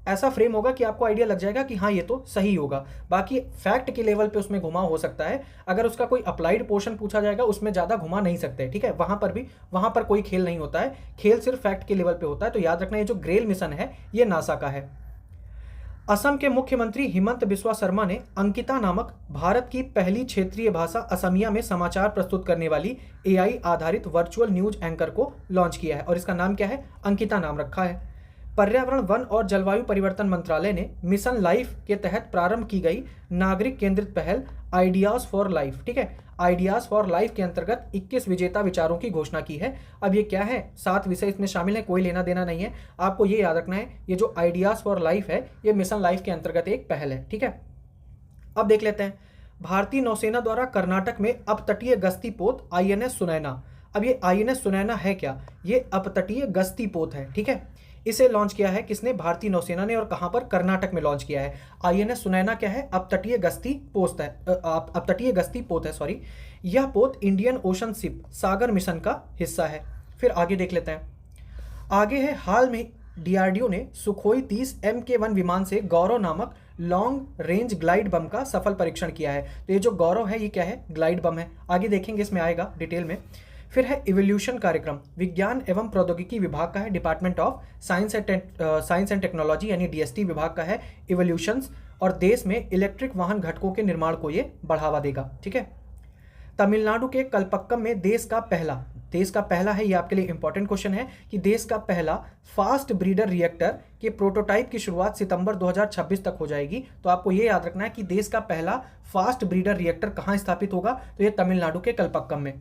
ऐसा फ्रेम होगा कि आपको आइडिया लग जाएगा कि हाँ ये तो सही होगा। बाकी फैक्ट के लेवल पे उसमें घुमा हो सकता है। अगर उसका कोई अप्लाइड पोर्शन पूछा जाएगा उसमें ज़्यादा घुमा नहीं सकते। ठीक है, वहाँ पर कोई खेल नहीं होता है, खेल सिर्फ फैक्ट के लेवल पे होता है। तो याद रखना ये जो ग्रेल मिशन है ये नासा का है। असम के मुख्यमंत्री हिमंत बिस्वा शर्मा ने अंकिता नामक भारत की पहली क्षेत्रीय भाषा असमिया में समाचार प्रस्तुत करने वाली AI आधारित वर्चुअल न्यूज एंकर को लॉन्च किया है और इसका नाम क्या है, अंकिता नाम रखा है। पर्यावरण, वन और जलवायु परिवर्तन मंत्रालय ने मिशन लाइफ के तहत प्रारंभ की गई नागरिक केंद्रित पहल आइडियाज फॉर लाइफ, ठीक है, आइडियाज फॉर लाइफ के अंतर्गत 21 विजेता विचारों की घोषणा की है। अब ये क्या है, 7 विषय इसमें शामिल है, कोई लेना देना नहीं है। आपको ये याद रखना है ये जो आइडियाज फॉर लाइफ है ये मिशन लाइफ के अंतर्गत एक पहल है। ठीक है, अब देख लेते हैं। भारतीय नौसेना द्वारा कर्नाटक में अपतटीय गश्ती पोत INS सुनैना। अब ये INS सुनैना है क्या, ये अपतटीय गश्ती पोत है। ठीक है, इसे लॉन्च किया है किसने? भारतीय नौसेना ने। और कहां पर? कर्नाटक में लॉन्च किया है। आईएनएस सुनैना क्या है? अपतटीय गश्ती पोत है, अपतटीय गश्ती पोत है, सॉरी। यह पोत इंडियन ओशन शिप सागर मिशन का हिस्सा है। फिर आगे देख लेते हैं। आगे है, हाल में डीआरडीओ ने सुखोई 30 MK1 विमान से गौरव नामक लॉन्ग रेंज ग्लाइड बम का सफल परीक्षण किया है। तो ये जो गौरव है ये क्या है? ग्लाइड बम है। आगे देखेंगे, इसमें आएगा डिटेल में। फिर है इवोल्यूशन कार्यक्रम, विज्ञान एवं प्रौद्योगिकी विभाग का है, department of science and technology यानी डीएसटी विभाग का है इवोल्यूशंस, और देश में इलेक्ट्रिक वाहन घटकों के निर्माण को ये बढ़ावा देगा। ठीक है। तमिलनाडु के कलपक्कम में देश का पहला है, ये आपके लिए इंपॉर्टेंट क्वेश्चन है कि देश का पहला फास्ट ब्रीडर रिएक्टर के प्रोटोटाइप की शुरुआत सितंबर 2026 तक हो जाएगी। तो आपको ये याद रखना है कि देश का पहला फास्ट ब्रीडर रिएक्टर कहाँ स्थापित होगा? तो ये तमिलनाडु के कलपक्कम में।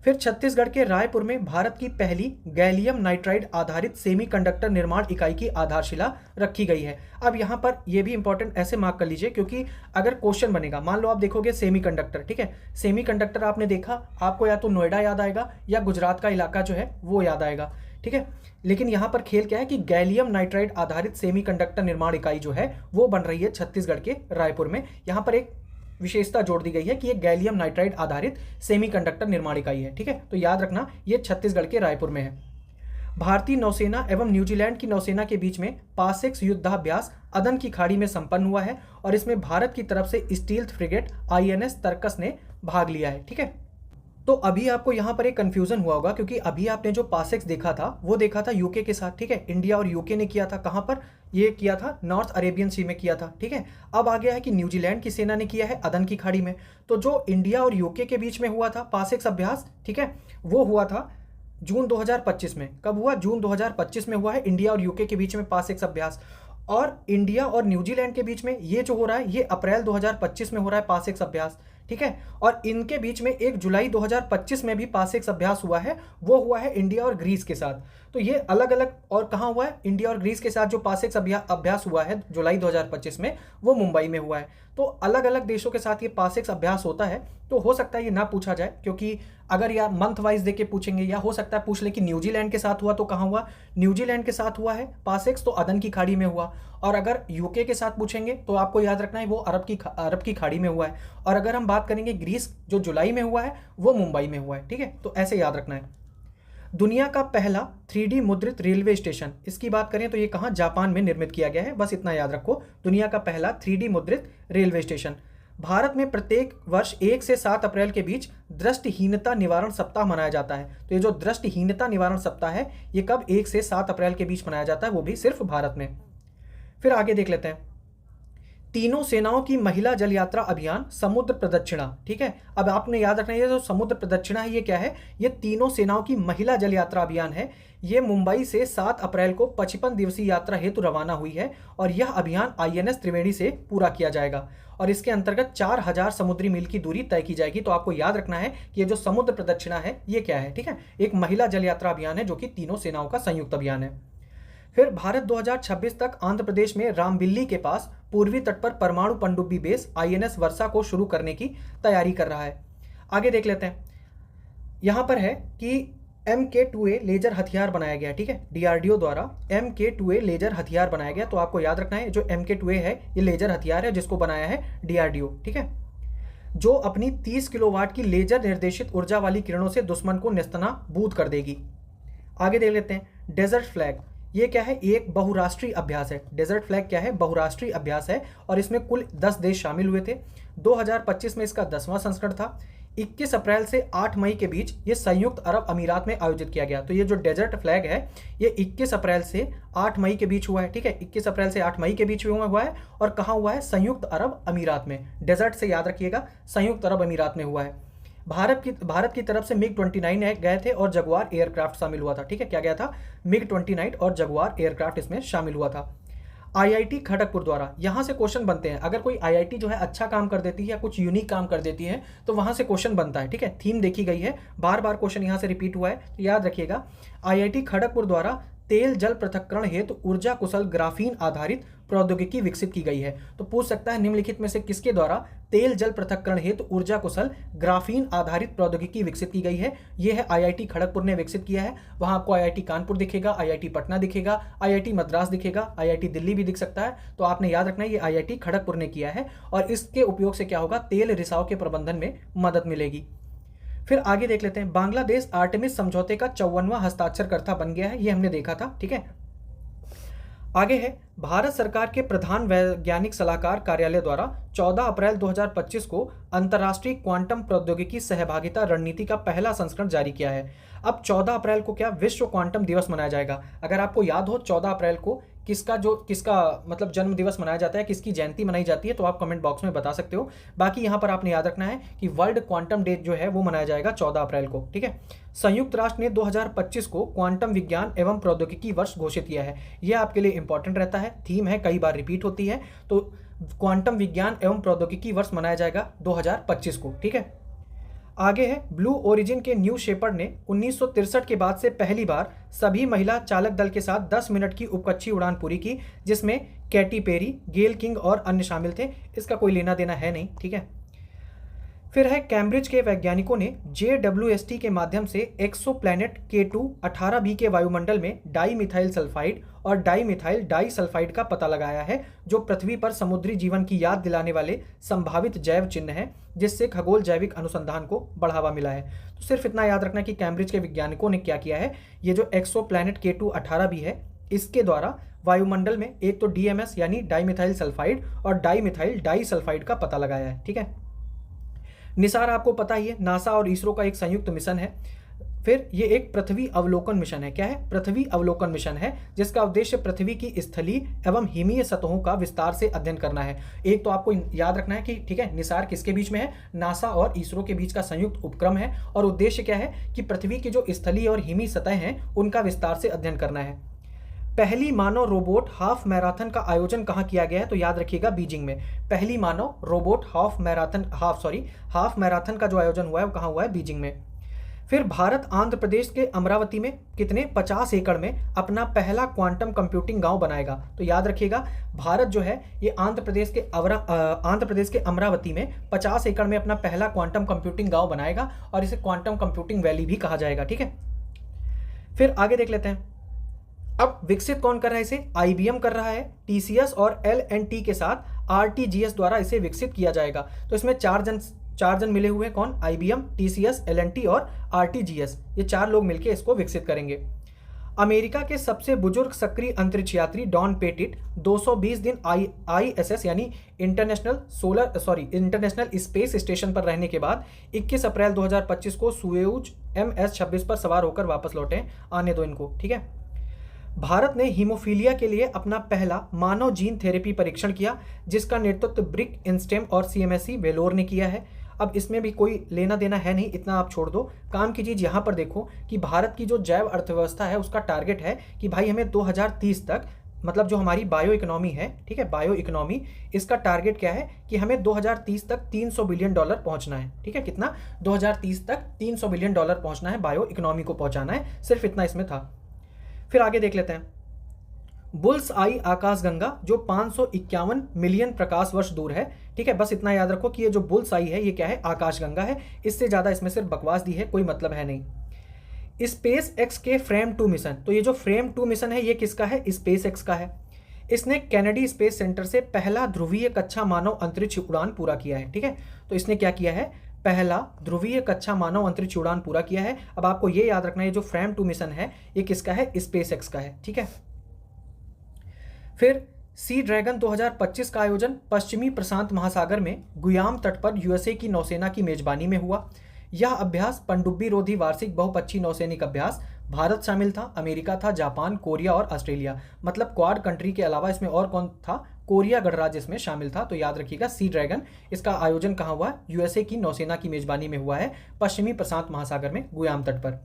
फिर छत्तीसगढ़ के रायपुर में भारत की पहली गैलियम नाइट्राइड आधारित सेमीकंडक्टर निर्माण इकाई की आधारशिला रखी गई है। अब यहाँ पर यह भी इंपॉर्टेंट ऐसे मार्क कर लीजिए, क्योंकि अगर क्वेश्चन बनेगा, मान लो आप देखोगे सेमीकंडक्टर, ठीक है, सेमीकंडक्टर आपने देखा, आपको या तो नोएडा याद आएगा या गुजरात का इलाका जो है वो याद आएगा। ठीक है, लेकिन यहाँ पर खेल क्या है कि गैलियम नाइट्राइड आधारित सेमीकंडक्टर निर्माण इकाई जो है वो बन रही है छत्तीसगढ़ के रायपुर में। यहाँ पर एक विशेषता जोड़ दी गई है कि ये गैलियम नाइट्राइड आधारित सेमीकंडक्टर निर्माण इकाई है। ठीक है, तो याद रखना ये छत्तीसगढ़ के रायपुर में है। भारतीय नौसेना एवं न्यूजीलैंड की नौसेना के बीच में पासेक्स युद्धाभ्यास अदन की खाड़ी में संपन्न हुआ है, और इसमें भारत की तरफ से स्टील्थ फ्रिगेट INS तरकस ने भाग लिया है। ठीक है, तो अभी आपको यहाँ पर एक कंफ्यूजन हुआ होगा, क्योंकि अभी आपने जो पासेक्स देखा था वो देखा था यूके के साथ। ठीक है, इंडिया और यूके ने किया था, कहाँ पर? ये किया था नॉर्थ अरेबियन सी में किया था। ठीक है, अब आ गया है कि न्यूजीलैंड की सेना ने किया है अदन की खाड़ी में। तो जो इंडिया और यूके के बीच में हुआ था पासेक्स अभ्यास, ठीक है, वो हुआ था जून 2025 में। कब हुआ? जून 2025 में हुआ है इंडिया और यूके के बीच में पासेक्स अभ्यास। और इंडिया और न्यूजीलैंड के बीच में ये जो हो रहा है ये अप्रैल 2025 में हो रहा है पासेक्स अभ्यास। ठीक है, और इनके बीच में 1 जुलाई 2025 में भी पासेक्स अभ्यास हुआ है, वो हुआ है इंडिया और ग्रीस के साथ। तो ये अलग अलग, और कहाँ हुआ है? इंडिया और ग्रीस के साथ जो पासेक्स अभ्यास हुआ है जुलाई 2025 में, वो मुंबई में हुआ है। तो अलग अलग देशों के साथ ये पासेक्स अभ्यास होता है। तो हो सकता है ये ना पूछा जाए, क्योंकि अगर यार मंथ वाइज देके पूछेंगे, या हो सकता है पूछ ले कि न्यूजीलैंड के साथ हुआ तो कहाँ हुआ? न्यूजीलैंड के साथ हुआ है पासेक्स, तो अदन की खाड़ी में हुआ। और अगर यूके के साथ पूछेंगे तो आपको याद रखना है वो अरब की खाड़ी में हुआ है। और अगर हम बात करेंगे ग्रीस, जो जुलाई में हुआ है, वो मुंबई में हुआ है। ठीक है, तो ऐसे याद रखना है। दुनिया का पहला 3D मुद्रित रेलवे स्टेशन, इसकी बात करें तो ये कहाँ? जापान में निर्मित किया गया है। बस इतना याद रखो, दुनिया का पहला 3D मुद्रित रेलवे स्टेशन। भारत में प्रत्येक वर्ष 1 से 7 अप्रैल के बीच दृष्टिहीनता निवारण सप्ताह मनाया जाता है। तो ये जो दृष्टिहीनता निवारण सप्ताह है ये कब? 1 से 7 अप्रैल के बीच मनाया जाता है, वो भी सिर्फ भारत में। फिर आगे देख लेते हैं, तीनों सेनाओं की महिला जल यात्रा अभियान समुद्र प्रदक्षिणा। ठीक है, अब आपने याद रखना है ये जो समुद्र प्रदक्षिणा है ये क्या है? ये तीनों सेनाओं की महिला जल यात्रा अभियान है। ये मुंबई से 7 अप्रैल को 55 दिवसीय यात्रा हेतु रवाना हुई है, और यह अभियान INS त्रिवेणी से पूरा किया जाएगा, और इसके अंतर्गत 4000 समुद्री मील की दूरी तय की जाएगी। तो आपको याद रखना है कि ये जो समुद्र प्रदक्षिणा है ये क्या है? ठीक है, एक महिला जल यात्रा अभियान है जो कि तीनों सेनाओं का संयुक्त अभियान है। फिर भारत 2026 तक आंध्र प्रदेश में रामबिल्ली के पास पूर्वी तट पर परमाणु पनडुब्बी बेस INS वर्षा को शुरू करने की तैयारी कर रहा है। आगे देख लेते हैं, यहां पर है कि MK2A लेजर हथियार बनाया गया। ठीक है, DRDO द्वारा MK2A लेजर हथियार बनाया गया। तो आपको याद रखना है जो MK2A है ये लेजर हथियार है जिसको बनाया है DRDO। ठीक है, जो अपनी 30 किलोवाट की लेजर निर्देशित ऊर्जा वाली किरणों से दुश्मन को नेस्तनाबूद कर देगी। आगे देख लेते हैं, डेजर्ट फ्लैग, ये क्या है? एक बहुराष्ट्रीय अभ्यास है। डेजर्ट फ्लैग क्या है? बहुराष्ट्रीय अभ्यास है, और इसमें कुल 10 देश शामिल हुए थे। 2025 में इसका 10वां संस्करण था। 21 अप्रैल से 8 मई के बीच ये संयुक्त अरब अमीरात में आयोजित किया गया। तो ये जो डेजर्ट फ्लैग है ये 21 अप्रैल से 8 मई के बीच हुआ है। ठीक है, 21 अप्रैल से 8 मई के बीच हुआ है, और कहाँ हुआ है? संयुक्त अरब अमीरात में। डेजर्ट से याद रखिएगा, संयुक्त अरब अमीरात में हुआ है। भारत की तरफ से MiG-29 गए थे, और जगुआर एयरक्राफ्ट शामिल हुआ था। ठीक है, क्या गया था? MiG-29 और जगुआर एयरक्राफ्ट इसमें शामिल हुआ था। IIT खड़गपुर द्वारा, यहाँ से क्वेश्चन बनते हैं। अगर कोई IIT जो है अच्छा काम कर देती है या कुछ यूनिक काम कर देती है तो वहाँ से क्वेश्चन बनता है। ठीक है, थीम देखी गई है, बार बार क्वेश्चन यहाँ से रिपीट हुआ है, तो याद रखिएगा। IIT खड़गपुर द्वारा तेल जल पृथक्करण हेतु ऊर्जा कुशल ग्राफीन आधारित प्रौद्योगिकी विकसित की गई है। तो पूछ सकता है निम्नलिखित में से किसके द्वारा तेल जल पृथक्करण हेतु ऊर्जा कुशल ग्राफीन आधारित प्रौद्योगिकी विकसित की गई है। यह है आईआईटी खड़गपुर ने विकसित किया है। वहां आपको आईआईटी कानपुर दिखेगा, आईआईटी पटना दिखेगा, आईआईटी मद्रास दिखेगा, आईआईटी दिल्ली भी दिख सकता है। तो आपने याद रखना है ये आईआईटी खड़गपुर ने किया है और इसके उपयोग से क्या होगा, तेल रिसाव के प्रबंधन में मदद मिलेगी। फिर आगे देख लेते हैं, बांग्लादेश आर्टेमिस समझौते का 54वां हस्ताक्षरकर्ता बन गया है, ये हमने देखा था। ठीक है, आगे है, भारत सरकार के प्रधान वैज्ञानिक सलाहकार कार्यालय द्वारा 14 अप्रैल 2025 को अंतर्राष्ट्रीय क्वांटम प्रौद्योगिकी सहभागिता रणनीति का पहला संस्करण जारी किया है। अब 14 अप्रैल को क्या विश्व क्वांटम दिवस मनाया जाएगा। अगर आपको याद हो 14 अप्रैल को किसका मतलब जन्म दिवस मनाया जाता है, किसकी जयंती मनाई जाती है, तो आप कमेंट बॉक्स में बता सकते हो। बाकी यहाँ पर आपने याद रखना है कि वर्ल्ड क्वांटम डे जो है वो मनाया जाएगा 14 अप्रैल को। ठीक है, संयुक्त राष्ट्र ने 2025 को क्वांटम विज्ञान एवं प्रौद्योगिकी वर्ष घोषित किया है। यह आपके लिए इंपॉर्टेंट रहता है, थीम है, कई बार रिपीट होती है। तो क्वांटम विज्ञान एवं प्रौद्योगिकी वर्ष मनाया जाएगा 2025 को। ठीक है, आगे है, ब्लू ओरिजिन के न्यू शेपर्ड ने 1963 के बाद से पहली बार सभी महिला चालक दल के साथ 10 मिनट की उपकक्षीय उड़ान पूरी की, जिसमें कैटी पेरी, गेल किंग और अन्य शामिल थे। इसका कोई लेना देना है नहीं। ठीक है, फिर है, कैम्ब्रिज के वैज्ञानिकों ने JWST के माध्यम से एक्सोप्लैनेट K2 18b के वायुमंडल में डाईमिथाइल सल्फाइड और डाईमिथाइल डाईसल्फाइड का पता लगाया है, जो पृथ्वी पर समुद्री जीवन की याद दिलाने वाले संभावित जैव चिन्ह हैं, जिससे खगोल जैविक अनुसंधान को बढ़ावा मिला है। तो सिर्फ इतना याद रखना कि कैम्ब्रिज के वैज्ञानिकों ने क्या किया है, ये जो एक्सोप्लैनेट K2 18b है, इसके द्वारा वायुमंडल में एक तो DMS यानी डाईमिथाइल सल्फाइड और डाईमिथाइल डाईसल्फाइड का पता लगाया है। ठीक है, निसार आपको पता ही है, नासा और इसरो का एक संयुक्त मिशन है। फिर ये एक पृथ्वी अवलोकन मिशन है। क्या है, पृथ्वी अवलोकन मिशन है, जिसका उद्देश्य पृथ्वी की स्थलीय एवं हिमीय सतहों का विस्तार से अध्ययन करना है। एक तो आपको याद रखना है कि ठीक है, निसार किसके बीच में है, नासा और इसरो के बीच का संयुक्त उपक्रम है, और उद्देश्य क्या है कि पृथ्वी की जो स्थलीय और हिमीय सतह हैं उनका विस्तार से अध्ययन करना है। पहली मानव रोबोट हाफ मैराथन का आयोजन कहाँ किया गया है, तो याद रखिएगा बीजिंग में। पहली मानव रोबोट हाफ मैराथन का जो आयोजन हुआ है वो कहाँ हुआ है, बीजिंग में। फिर भारत आंध्र प्रदेश के अमरावती में कितने 50 एकड़ में अपना पहला क्वांटम कंप्यूटिंग गांव बनाएगा। तो याद रखिएगा, भारत जो है ये आंध्र प्रदेश के अमरावती में 50 एकड़ में अपना पहला क्वांटम कंप्यूटिंग गांव बनाएगा, और इसे क्वांटम कंप्यूटिंग वैली भी कहा जाएगा। ठीक है, फिर आगे देख लेते हैं, अब विकसित कौन कर रहा है इसे, IBM कर रहा है। TCS और L&T के साथ RTGS द्वारा इसे विकसित किया जाएगा। तो इसमें चार जन मिले हुए हैं, कौन, IBM, TCS, L&T और RTGS, ये 4 लोग मिलकर इसको विकसित करेंगे। अमेरिका के सबसे बुजुर्ग सक्रिय अंतरिक्ष यात्री डॉन पेटिट 220 दिन ISS यानी इंटरनेशनल स्पेस स्टेशन पर रहने के बाद 21 अप्रैल 2025 को सोयूज MS-26 पर सवार होकर वापस लौटे। आने दो इनको। ठीक है, भारत ने हीमोफीलिया के लिए अपना पहला मानव जीन थेरेपी परीक्षण किया, जिसका नेतृत्व ब्रिक इंस्टेम और CMSC वेलोर ने किया है। अब इसमें भी कोई लेना देना है नहीं, इतना आप छोड़ दो। काम की चीज़ यहाँ पर देखो कि भारत की जो जैव अर्थव्यवस्था है उसका टारगेट है कि भाई हमें 2030 तक, मतलब जो हमारी बायो इकोनॉमी है, ठीक है, बायो इकोनॉमी, इसका टारगेट क्या है कि हमें 2030 तक $300 बिलियन पहुंचना है। ठीक है, कितना, 2030 तक $300 बिलियन पहुंचना है, बायो इकोनॉमी को पहुंचाना है, सिर्फ इतना इसमें था। फिर आगे देख लेते हैं, बुल्स आई आकाशगंगा जो 551 मिलियन प्रकाश वर्ष दूर है। ठीक है, बस इतना याद रखो कि ये जो बुल्स आई है ये क्या है, आकाशगंगा है। इससे ज़्यादा इसमें सिर्फ बकवास दी है, कोई मतलब है नहीं। स्पेस एक्स के फ्रेम 2 मिशन, तो ये जो फ्रेम 2 मिशन है ये किसका है, स्पेस एक्स का है। इसने कैनेडी स्पेस सेंटर से पहला ध्रुवीय कक्षा मानव अंतरिक्ष उड़ान पूरा किया है। ठीक है, तो इसने क्या किया है, पहला ध्रुवीय कक्षा मानव अंतरिक्ष उड़ान पूरा किया है। अब आपको ये याद रखना है, जो फ्रेम 2 मिशन है ये किसका है, स्पेस एक्स का है। ठीक है, फिर सी ड्रैगन 2025 का आयोजन पश्चिमी प्रशांत महासागर में गुयाम तट पर USA की नौसेना की मेजबानी में हुआ। यह अभ्यास पनडुब्बी रोधी वार्षिक बहुपक्षीय नौसैनिक अभ्यास, भारत शामिल था, अमेरिका था, जापान, कोरिया और ऑस्ट्रेलिया, मतलब क्वाड कंट्री के अलावा इसमें और कौन था, कोरिया गणराज्य इसमें शामिल था। तो याद रखिएगा, सी ड्रैगन, इसका आयोजन कहाँ हुआ, USA की नौसेना की मेजबानी में हुआ है, पश्चिमी प्रशांत महासागर में गुयाम तट पर।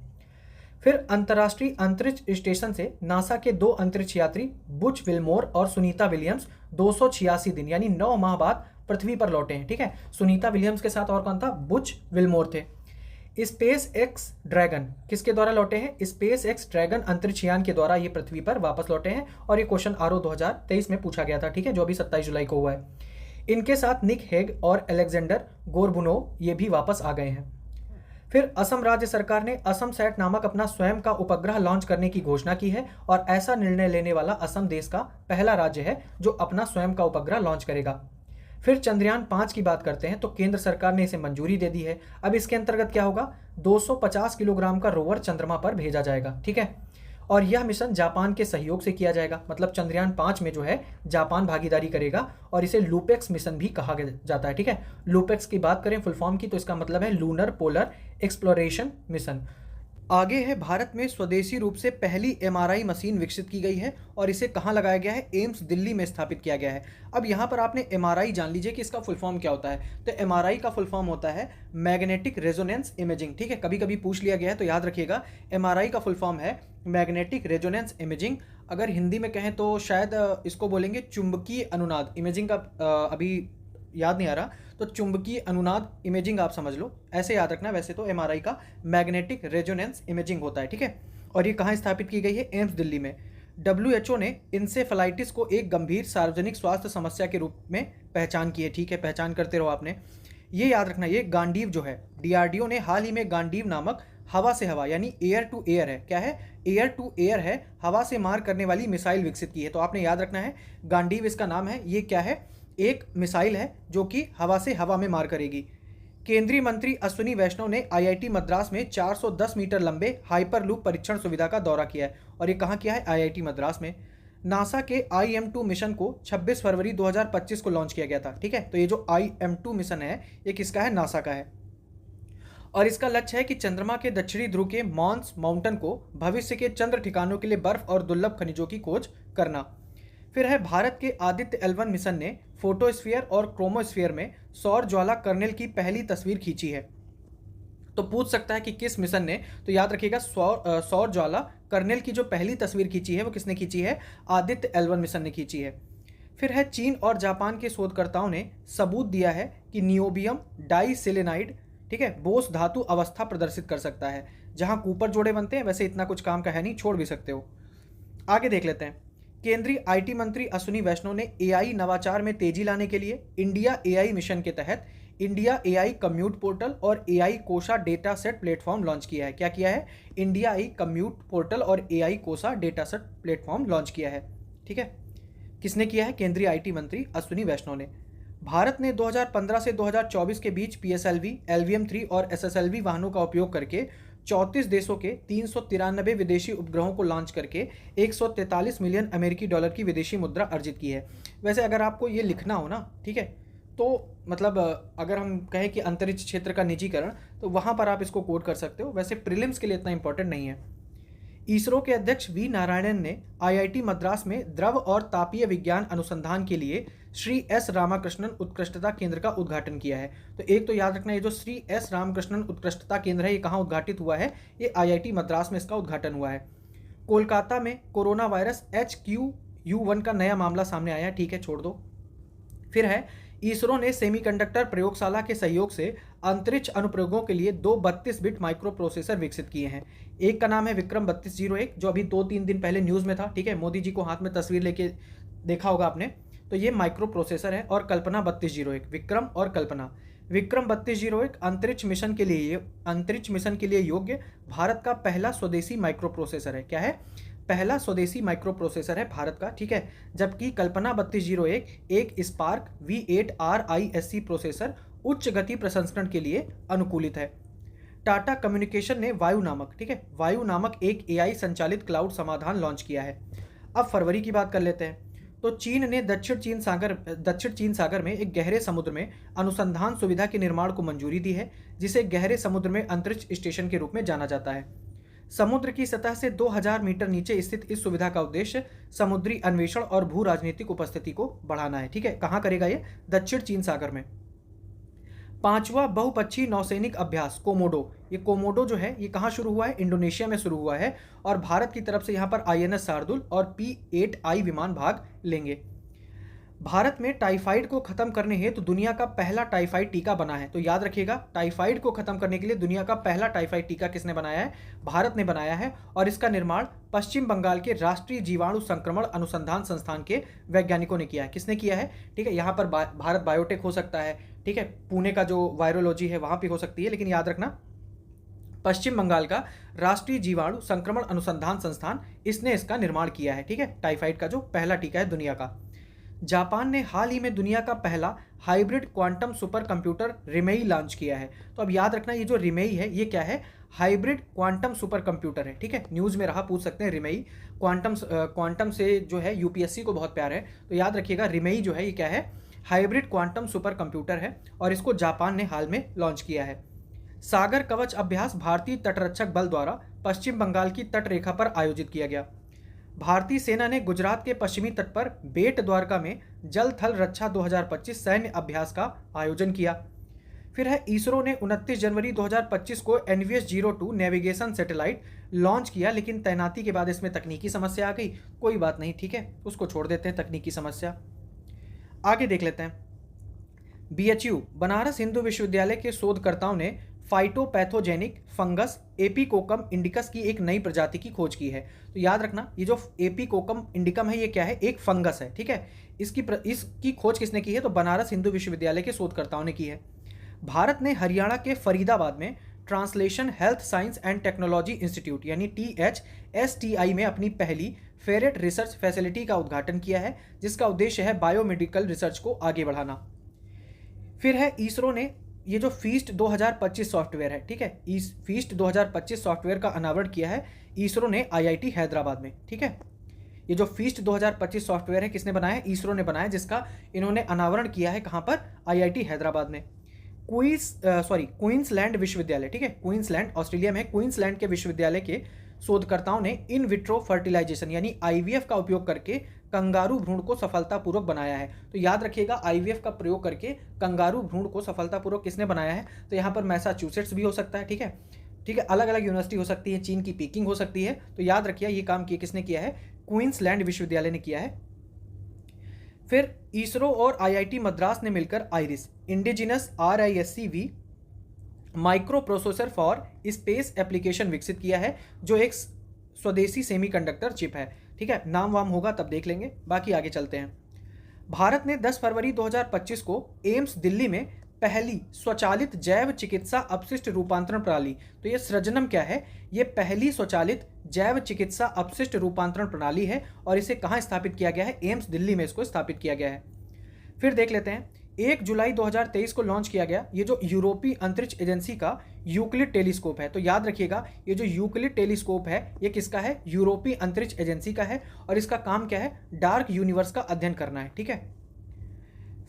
फिर अंतर्राष्ट्रीय अंतरिक्ष स्टेशन से नासा के 2 अंतरिक्ष यात्री बुच विल्मोर और सुनीता विलियम्स 286 दिन यानी 9 माह बाद पृथ्वी पर लौटे हैं। ठीक है, सुनीता विलियम्स के साथ और कौन था, बुच विल्मोर थे। स्पेस एक्स ड्रैगन किसके द्वारा लौटे हैं? स्पेस एक्स ड्रैगन अंतरिक्ष यान के द्वारा ये पृथ्वी पर वापस लौटे हैं और ये क्वेश्चन आरओ 2023 में पूछा गया था, ठीक है, जो अभी 27 जुलाई को हुआ है। इनके साथ निक हेग और अलेक्जेंडर गोरबुनोव ये भी वापस आ गए हैं। फिर असम राज्य सरकार ने असम सैट नामक अपना स्वयं का उपग्रह लॉन्च करने की घोषणा की है और ऐसा निर्णय लेने वाला असम देश का पहला राज्य है जो अपना स्वयं का उपग्रह लॉन्च करेगा। फिर चंद्रयान 5 की बात करते हैं तो केंद्र सरकार ने इसे मंजूरी दे दी है। अब इसके अंतर्गत क्या होगा? 250 किलोग्राम का रोवर चंद्रमा पर भेजा जाएगा, ठीक है, और यह मिशन जापान के सहयोग से किया जाएगा। मतलब चंद्रयान 5 में जो है जापान भागीदारी करेगा और इसे लूपेक्स मिशन भी कहा जाता है, ठीक है। लूपेक्स की बात करें फुल फॉर्म की तो इसका मतलब है लूनर पोलर एक्सप्लोरेशन मिशन। आगे है, भारत में स्वदेशी रूप से पहली एमआरआई मशीन विकसित की गई है और इसे कहाँ लगाया गया है? एम्स दिल्ली में स्थापित किया गया है। अब यहाँ पर आपने एमआरआई जान लीजिए कि इसका फुल फॉर्म क्या होता है। तो एमआरआई का फुल फॉर्म होता है मैग्नेटिक रेजोनेंस इमेजिंग, ठीक है, कभी कभी पूछ लिया गया है तो याद रखिएगा। एमआरआई का फुल फॉर्म है मैग्नेटिक रेजोनेंस इमेजिंग। अगर हिंदी में कहें तो शायद इसको बोलेंगे चुंबकीय अनुनाद इमेजिंग का, अभी याद नहीं आ रहा, तो चुंबकीय अनुनाद इमेजिंग आप समझ लो, ऐसे याद रखना। वैसे तो एमआरआई का मैग्नेटिक रेजोनेंस इमेजिंग होता है, ठीक है। और ये कहाँ स्थापित की गई है? एम्स दिल्ली में। WHO ने इंसेफेलाइटिस को एक गंभीर सार्वजनिक स्वास्थ्य समस्या के रूप में पहचान की है, ठीक है, पहचान करते रहो आपने। ये याद रखना, ये गांडीव जो है, DRDO ने हाल ही में गांडीव नामक हवा से हवा यानी एयर टू एयर है, क्या है? एयर टू एयर है, हवा से मार करने वाली मिसाइल विकसित की है। तो आपने याद रखना है, गांडीव इसका नाम है। ये क्या है? एक मिसाइल है जो कि हवा से हवा में मार करेगी। केंद्रीय मंत्री अश्विनी वैष्णव ने IIT मद्रास में 410 मीटर लंबे हाइपरलूप परीक्षण सुविधा का दौरा किया है और ये कहाँ किया है? IIT मद्रास में। नासा के IM-2 मिशन को 26 फरवरी 2025 को लॉन्च किया गया था, ठीक है। तो ये जो IM-2 मिशन है ये किसका है? नासा का है और इसका लक्ष्य है कि चंद्रमा के दक्षिणी ध्रुव के मॉन्स माउंटेन को भविष्य के चंद्र ठिकानों के लिए बर्फ और दुर्लभ खनिजों की खोज करना। फिर है, भारत के आदित्य L1 मिशन ने फोटोस्फीयर और क्रोमोस्फीयर में सौर ज्वाला कर्नेल की पहली तस्वीर खींची है। तो पूछ सकता है कि किस मिशन ने? तो याद रखिएगा, सौर ज्वाला कर्नेल की जो पहली तस्वीर खींची है वो किसने खींची है? आदित्य L1 मिशन ने खींची है। फिर है, चीन और जापान के शोधकर्ताओं ने सबूत दिया है कि नियोबियम डाइसेलेनाइड, ठीक है, बोस धातु अवस्था प्रदर्शित कर सकता है। जहां कूपर जोड़े बनते हैं, वैसे इतना कुछ काम का है नहीं, छोड़ भी सकते हो। आगे देख लेते हैं। केंद्रीय IT मंत्री अश्विनी वैष्णव ने AI नवाचार में तेजी लाने के लिए इंडिया AI मिशन के तहत इंडिया AI कम्यूट पोर्टल और AI Kosha data set platform launch किया है। क्या किया है? इंडिया AI कम्यूट पोर्टल और AI Kosha data set platform launch किया है, ठीक है। किसने किया है? केंद्रीय IT मंत्री अश्विनी वैष्णव ने। भारत ने 2015 से 2024 के बीच PSLV, LVM-3 और SSLV वाहनों का उपयोग करके 34 देशों के 393 विदेशी उपग्रहों को लॉन्च करके 143 मिलियन अमेरिकी डॉलर की विदेशी मुद्रा अर्जित की है। वैसे अगर आपको ये लिखना हो ना, ठीक है, तो मतलब अगर हम कहें कि अंतरिक्ष क्षेत्र का निजीकरण, तो वहाँ पर आप इसको कोट कर सकते हो। वैसे प्रीलिम्स के लिए इतना इंपॉर्टेंट नहीं है। इसरो के अध्यक्ष V नारायणन ने IIT मद्रास में द्रव और तापीय विज्ञान अनुसंधान के लिए श्री S रामाकृष्णन उत्कृष्टता केंद्र का उद्घाटन किया है। तो एक तो याद रखना, ये जो श्री S रामकृष्णन उत्कृष्टता केंद्र है ये कहाँ उद्घाटित हुआ है? ये IIT मद्रास में इसका उद्घाटन हुआ है। कोलकाता में कोरोना वायरस HQ-U1 का नया मामला सामने आया है, ठीक है, छोड़ दो। फिर है, इसरो ने सेमीकंडक्टर प्रयोगशाला के सहयोग से अंतरिक्ष अनुप्रयोगों के लिए 2 32 बिट माइक्रो प्रोसेसर विकसित किए हैं। एक का नाम है विक्रम 3201, जो अभी 2-3 दिन पहले न्यूज़ में था, ठीक है, मोदी जी को हाथ में तस्वीर लेके देखा होगा आपने। तो ये माइक्रो प्रोसेसर है। और कल्पना 3201, विक्रम और कल्पना। विक्रम 3201 अंतरिक्ष मिशन के लिए योग्य भारत का पहला स्वदेशी माइक्रो प्रोसेसर है। क्या है? पहला स्वदेशी माइक्रो प्रोसेसर है भारत का, ठीक है। जबकि कल्पना 3201 एक स्पार्क V8 RISC प्रोसेसर उच्च गति प्रसंस्करण के लिए अनुकूलित है। टाटा कम्युनिकेशन ने वायु नामक, ठीक है, वायु नामक एक AI संचालित क्लाउड समाधान लॉन्च किया है। अब फरवरी की बात कर लेते हैं। तो चीन ने दक्षिण चीन सागर में एक गहरे समुद्र में अनुसंधान सुविधा के निर्माण को मंजूरी दी है, जिसे गहरे समुद्र में अंतरिक्ष स्टेशन के रूप में जाना जाता है। समुद्र की सतह से 2000 मीटर नीचे स्थित इस सुविधा का उद्देश्य समुद्री अन्वेषण और भू राजनीतिक उपस्थिति को बढ़ाना है, ठीक है। कहाँ करेगा ये? दक्षिण चीन सागर में। 5वां बहुपक्षीय नौसैनिक अभ्यास कोमोडो, ये कोमोडो जो है ये कहाँ शुरू हुआ है? इंडोनेशिया में शुरू हुआ है और भारत की तरफ से यहाँ पर INS शार्दुल और P-8I विमान भाग लेंगे। भारत में टाइफाइड को खत्म करने हेतु दुनिया का पहला टाइफाइड टीका बना है। तो याद रखिएगा, टाइफाइड को खत्म करने के लिए दुनिया का पहला टाइफाइड टीका किसने बनाया है? भारत ने बनाया है। और इसका निर्माण पश्चिम बंगाल के राष्ट्रीय जीवाणु संक्रमण अनुसंधान संस्थान के वैज्ञानिकों ने किया है। किसने किया है? ठीक है, यहाँ पर भारत बायोटेक हो सकता है, ठीक है, पुणे का जो वायरोलॉजी है वहाँ पे हो सकती है, लेकिन याद रखना पश्चिम बंगाल का राष्ट्रीय जीवाणु संक्रमण अनुसंधान संस्थान, इसने इसका निर्माण किया है। ठीक है, टाइफाइड का जो पहला टीका है दुनिया का। जापान ने हाल ही में दुनिया का पहला hybrid quantum super computer Reimei launch किया है। तो अब याद रखना, ये जो रिमेई है ये क्या है? हाइब्रिड क्वांटम सुपर कंप्यूटर है। ठीक है, न्यूज़ में रहा, पूछ सकते हैं रिमेई। क्वांटम से जो है यूपीएससी को बहुत प्यार है, तो याद रखिएगा रिमेई जो है ये क्या है? हाइब्रिड क्वांटम सुपर कंप्यूटर है और इसको जापान ने हाल में लॉन्च किया है। सागर कवच अभ्यास भारतीय तटरक्षक बल द्वारा पश्चिम बंगाल की तट रेखा पर आयोजित किया गया। भारतीय सेना ने गुजरात के पश्चिमी तट पर बेट द्वारका में जल थल रक्षा 2025 सैन्य अभ्यास का आयोजन किया। फिर है, इसरो ने 29 जनवरी 2025 को NVS-02 नेविगेशन सैटेलाइट लॉन्च किया, लेकिन तैनाती के बाद इसमें तकनीकी समस्या आ गई। कोई बात नहीं, ठीक है, उसको छोड़ देते हैं तकनीकी समस्या। आगे देख लेते हैं। BHU बनारस हिंदू विश्वविद्यालय के शोधकर्ताओं ने फाइटोपैथोजेनिक फंगस एपिकोकम इंडिकस की एक नई प्रजाति की खोज की है। तो याद रखना, ये जो एपिकोकम इंडिकम है ये क्या है? एक फंगस है। ठीक है, इसकी खोज किसने की है? तो बनारस हिंदू विश्वविद्यालय के शोधकर्ताओं ने की है। भारत ने हरियाणा के फरीदाबाद में translation health science and technology institute यानी THSTI में अपनी पहली फेरेट रिसर्च फैसिलिटी का उद्घाटन किया है, जिसका उद्देश्य है बायोमेडिकल रिसर्च को आगे बढ़ाना। फिर है, इसरो ने ये जो फीस्ट 2025 सॉफ्टवेयर है, ठीक है, इस फीस्ट 2025 सॉफ्टवेयर का अनावरण किया है इसरो ने IIT हैदराबाद में। ठीक है, ये जो फीस्ट 2025 सॉफ्टवेयर है किसने बनाया है? इसरो ने बनाया, जिसका इन्होंने अनावरण किया है कहाँ पर? IIT हैदराबाद में। क्वींसलैंड विश्वविद्यालय, ठीक है, क्वींसलैंड ऑस्ट्रेलिया में, क्वींसलैंड के विश्वविद्यालय के शोधकर्ताओं ने इन विट्रो फर्टिलाइजेशन यानी IVF का उपयोग करके कंगारू भ्रूण को सफलतापूर्वक बनाया है। तो याद रखिएगा, IVF का प्रयोग करके कंगारू भ्रूण को सफलतापूर्वक किसने बनाया है? तो यहाँ पर मैसाचुसेट्स भी हो सकता है। ठीक है, ठीक है, अलग अलग यूनिवर्सिटी हो सकती है, चीन की पीकिंग हो सकती है। तो याद रखिए ये काम किसने किया है? क्वींसलैंड विश्वविद्यालय ने किया है। फिर इसरो और IIT मद्रास ने मिलकर iris indigenous RISC-V micro processor for space application विकसित किया है, जो एक स्वदेशी सेमीकंडक्टर चिप है। ठीक है, नाम वाम होगा तब देख लेंगे, बाकी आगे चलते हैं। भारत ने 10 फरवरी 2025 को एम्स दिल्ली में पहली स्वचालित जैव चिकित्सा अपशिष्ट रूपांतरण प्रणाली, तो ये सृजनम क्या है? ये पहली स्वचालित जैव चिकित्सा अपशिष्ट रूपांतरण प्रणाली है और इसे कहाँ स्थापित किया गया है? एम्स दिल्ली में इसको स्थापित किया गया है। फिर देख लेते हैं, 1 जुलाई 2023 को लॉन्च किया गया ये जो यूरोपीय अंतरिक्ष एजेंसी का यूक्लिड टेलीस्कोप है। तो याद रखिएगा, ये जो यूक्लिड टेलीस्कोप है ये किसका है? यूरोपीय अंतरिक्ष एजेंसी का है और इसका काम क्या है? डार्क यूनिवर्स का अध्ययन करना है। ठीक है,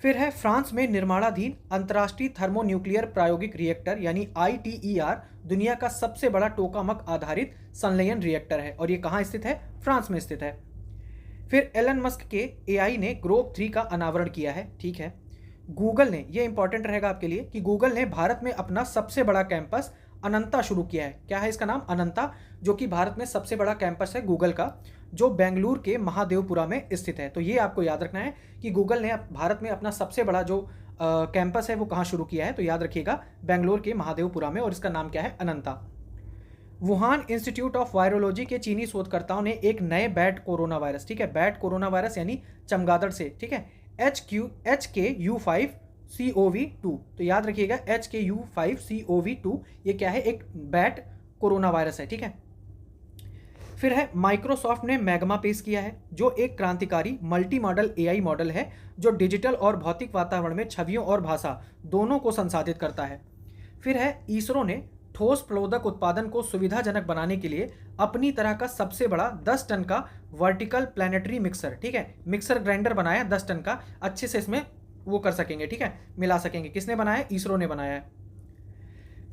फिर है, फ्रांस में निर्माणाधीन अंतर्राष्ट्रीय थर्मोन्यूक्लियर प्रायोगिक रिएक्टर यानी ITER दुनिया का सबसे बड़ा टोकामक आधारित संलयन रिएक्टर है और ये कहाँ स्थित है? फ्रांस में स्थित है। फिर एलन मस्क के AI ने ग्रोक 3 का अनावरण किया है। ठीक है, गूगल ने, ये इंपॉर्टेंट रहेगा आपके लिए कि गूगल ने भारत में अपना सबसे बड़ा कैंपस अनंता शुरू किया है। क्या है इसका नाम? अनंता, जो कि भारत में सबसे बड़ा कैंपस है गूगल का, जो बेंगलुरु के महादेवपुरा में स्थित है। तो ये आपको याद रखना है कि गूगल ने भारत में अपना सबसे बड़ा जो कैंपस है वो कहाँ शुरू किया है? तो याद रखिएगा बेंगलुरु के महादेवपुरा में, और इसका नाम क्या है? अनंता। वुहान इंस्टीट्यूट ऑफ वायरोलॉजी के चीनी शोधकर्ताओं ने एक नए बैट कोरोना वायरस, ठीक है, बैट कोरोना वायरस यानी चमगादड़ से, ठीक है, HKU5CoV2, तो याद रखिएगा HKU5CoV2 ये क्या है? एक बैट कोरोना वायरस है। ठीक है, फिर है, माइक्रोसॉफ्ट ने मैग्मा पेश किया है, जो एक क्रांतिकारी मल्टी मॉडल AI मॉडल है जो डिजिटल और भौतिक वातावरण में छवियों और भाषा दोनों को संसाधित करता है। फिर है, इसरो ने ठोस प्लोदक उत्पादन को सुविधाजनक बनाने के लिए अपनी तरह का सबसे बड़ा 10 टन का वर्टिकल प्लैनेटरी मिक्सर, ठीक है, मिक्सर ग्राइंडर बनाया 10 टन का, अच्छे से इसमें वो कर सकेंगे, ठीक है, मिला सकेंगे। किसने बनाया? इसरो ने बनाया है।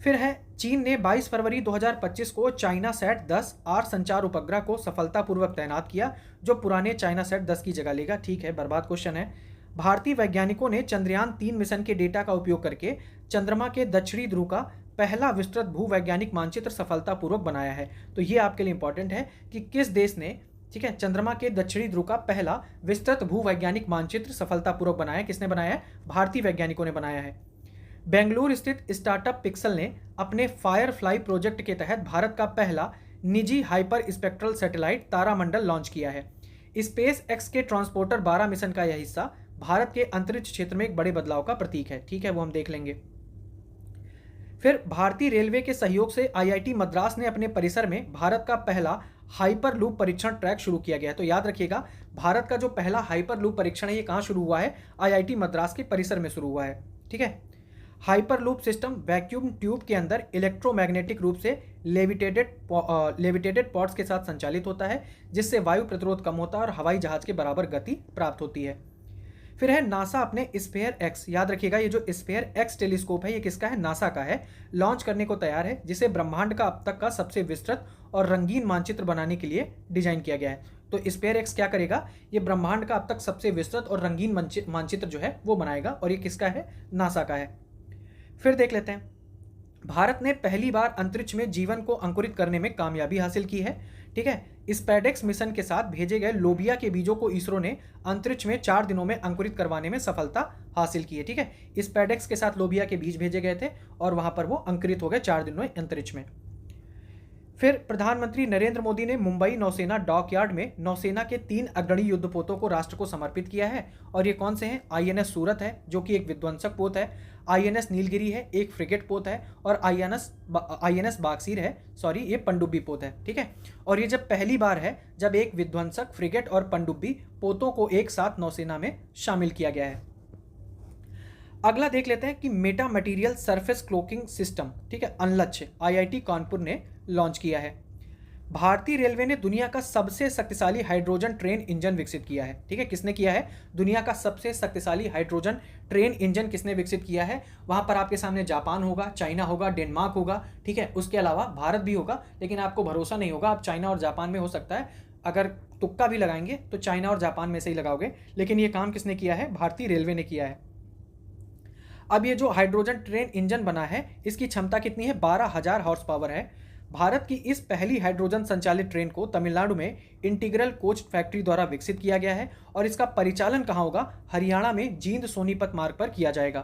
फिर है, चीन ने 22 फरवरी 2025 को चाइना सैट 10 R संचार उपग्रह को सफलतापूर्वक तैनात किया, जो पुराने चाइना सैट 10 की जगह लेगा। ठीक है, बर्बाद क्वेश्चन है। भारतीय वैज्ञानिकों ने चंद्रयान 3 मिशन के डेटा का उपयोग करके चंद्रमा के दक्षिणी ध्रुव का पहला विस्तृत भूवैज्ञानिक मानचित्र सफलतापूर्वक बनाया है। तो ये आपके लिए इंपॉर्टेंट है कि किस देश ने ठीक है, चंद्रमा के दक्षिणी ध्रुव का पहला विस्तृत भूवैज्ञानिक मानचित्र सफलतापूर्वक बनाया किसने बनाया है? भारतीय वैज्ञानिकों ने बनाया है। बेंगलुरु स्थित स्टार्टअप पिक्सल ने अपने फायरफ्लाई प्रोजेक्ट के तहत भारत का पहला निजी हाइपर स्पेक्ट्रल सैटेलाइट तारामंडल लॉन्च किया है। स्पेस एक्स के ट्रांसपोर्टर 12 मिशन का यह हिस्सा भारत के अंतरिक्ष क्षेत्र में एक बड़े बदलाव का प्रतीक है। ठीक है, वो हम देख लेंगे। फिर भारतीय रेलवे के सहयोग से आईआईटी मद्रास ने अपने परिसर में भारत का पहला हाइपर लूप परीक्षण ट्रैक शुरू किया गया है। तो याद रखिएगा, भारत का जो पहला हाइपर लूप परीक्षण है ये कहाँ शुरू हुआ है? आईआईटी मद्रास के परिसर में शुरू हुआ है। ठीक है, hyper loop system vacuum tube के अंदर इलेक्ट्रोमैग्नेटिक रूप से लेविटेटेड पॉड्स के साथ संचालित होता है, जिससे वायु प्रतिरोध कम होता है और हवाई जहाज के बराबर गति प्राप्त होती है। फिर है नासा अपने स्फेयर एक्स, याद रखिएगा ये जो स्फेयर एक्स टेलीस्कोप है ये किसका है? नासा का है। लॉन्च करने को तैयार है, जिसे ब्रह्मांड का अब तक का सबसे विस्तृत और रंगीन मानचित्र बनाने के लिए डिजाइन किया गया है। तो स्फेयर एक्स क्या करेगा? ये ब्रह्मांड का अब तक सबसे विस्तृत और रंगीन मानचित्र जो है वो बनाएगा, और ये किसका है? नासा का है। फिर देख लेते हैं, भारत ने पहली बार अंतरिक्ष में जीवन को अंकुरित करने में कामयाबी हासिल की है। ठीक है, स्पैडेक्स मिशन के साथ भेजे गए लोबिया के बीजों को इसरो ने अंतरिक्ष में 4 दिनों में अंकुरित करवाने में सफलता हासिल की है। ठीक है, स्पैडेक्स के साथ लोबिया के बीज भेजे गए थे और वहां पर वो अंकुरित हो गए 4 दिनों में अंतरिक्ष में। फिर प्रधानमंत्री नरेंद्र मोदी ने मुंबई नौसेना डॉकयार्ड में नौसेना के 3 अग्रणी युद्धपोतों को राष्ट्र को समर्पित किया है। और ये कौन से हैं? आईएनएस सूरत है जो कि एक विध्वंसक पोत है, आईएनएस नीलगिरी है एक फ्रिगेट पोत है, और आईएनएस बागसीर है, सॉरी ये पनडुब्बी पोत है। ठीक है, और ये जब पहली बार है जब एक विध्वंसक फ्रिगेट और पनडुब्बी पोतों को एक साथ नौसेना में शामिल किया गया है। अगला देख लेते हैं कि meta material surface cloaking system, ठीक है, अनलक्ष्य आईआईटी कानपुर ने लॉन्च किया है। भारतीय रेलवे ने दुनिया का सबसे शक्तिशाली हाइड्रोजन ट्रेन इंजन विकसित किया है। ठीक है, किसने किया है? दुनिया का सबसे शक्तिशाली हाइड्रोजन ट्रेन इंजन किसने विकसित किया है? वहां पर आपके सामने जापान होगा, चाइना होगा, डेनमार्क होगा। ठीक है, उसके अलावा भारत भी होगा, लेकिन आपको भरोसा नहीं होगा, आप चाइना और जापान में हो सकता है, अगर तुक्का भी लगाएंगे तो चाइना और जापान में से ही लगाओगे, लेकिन ये काम किसने किया है? भारतीय रेलवे ने किया है। अब ये जो हाइड्रोजन ट्रेन इंजन बना है इसकी क्षमता कितनी है? 12,000 हॉर्स पावर है। भारत की इस पहली हाइड्रोजन संचालित ट्रेन को तमिलनाडु में इंटीग्रल कोच फैक्ट्री द्वारा विकसित किया गया है, और इसका परिचालन कहाँ होगा? हरियाणा में जींद सोनीपत मार्ग पर किया जाएगा।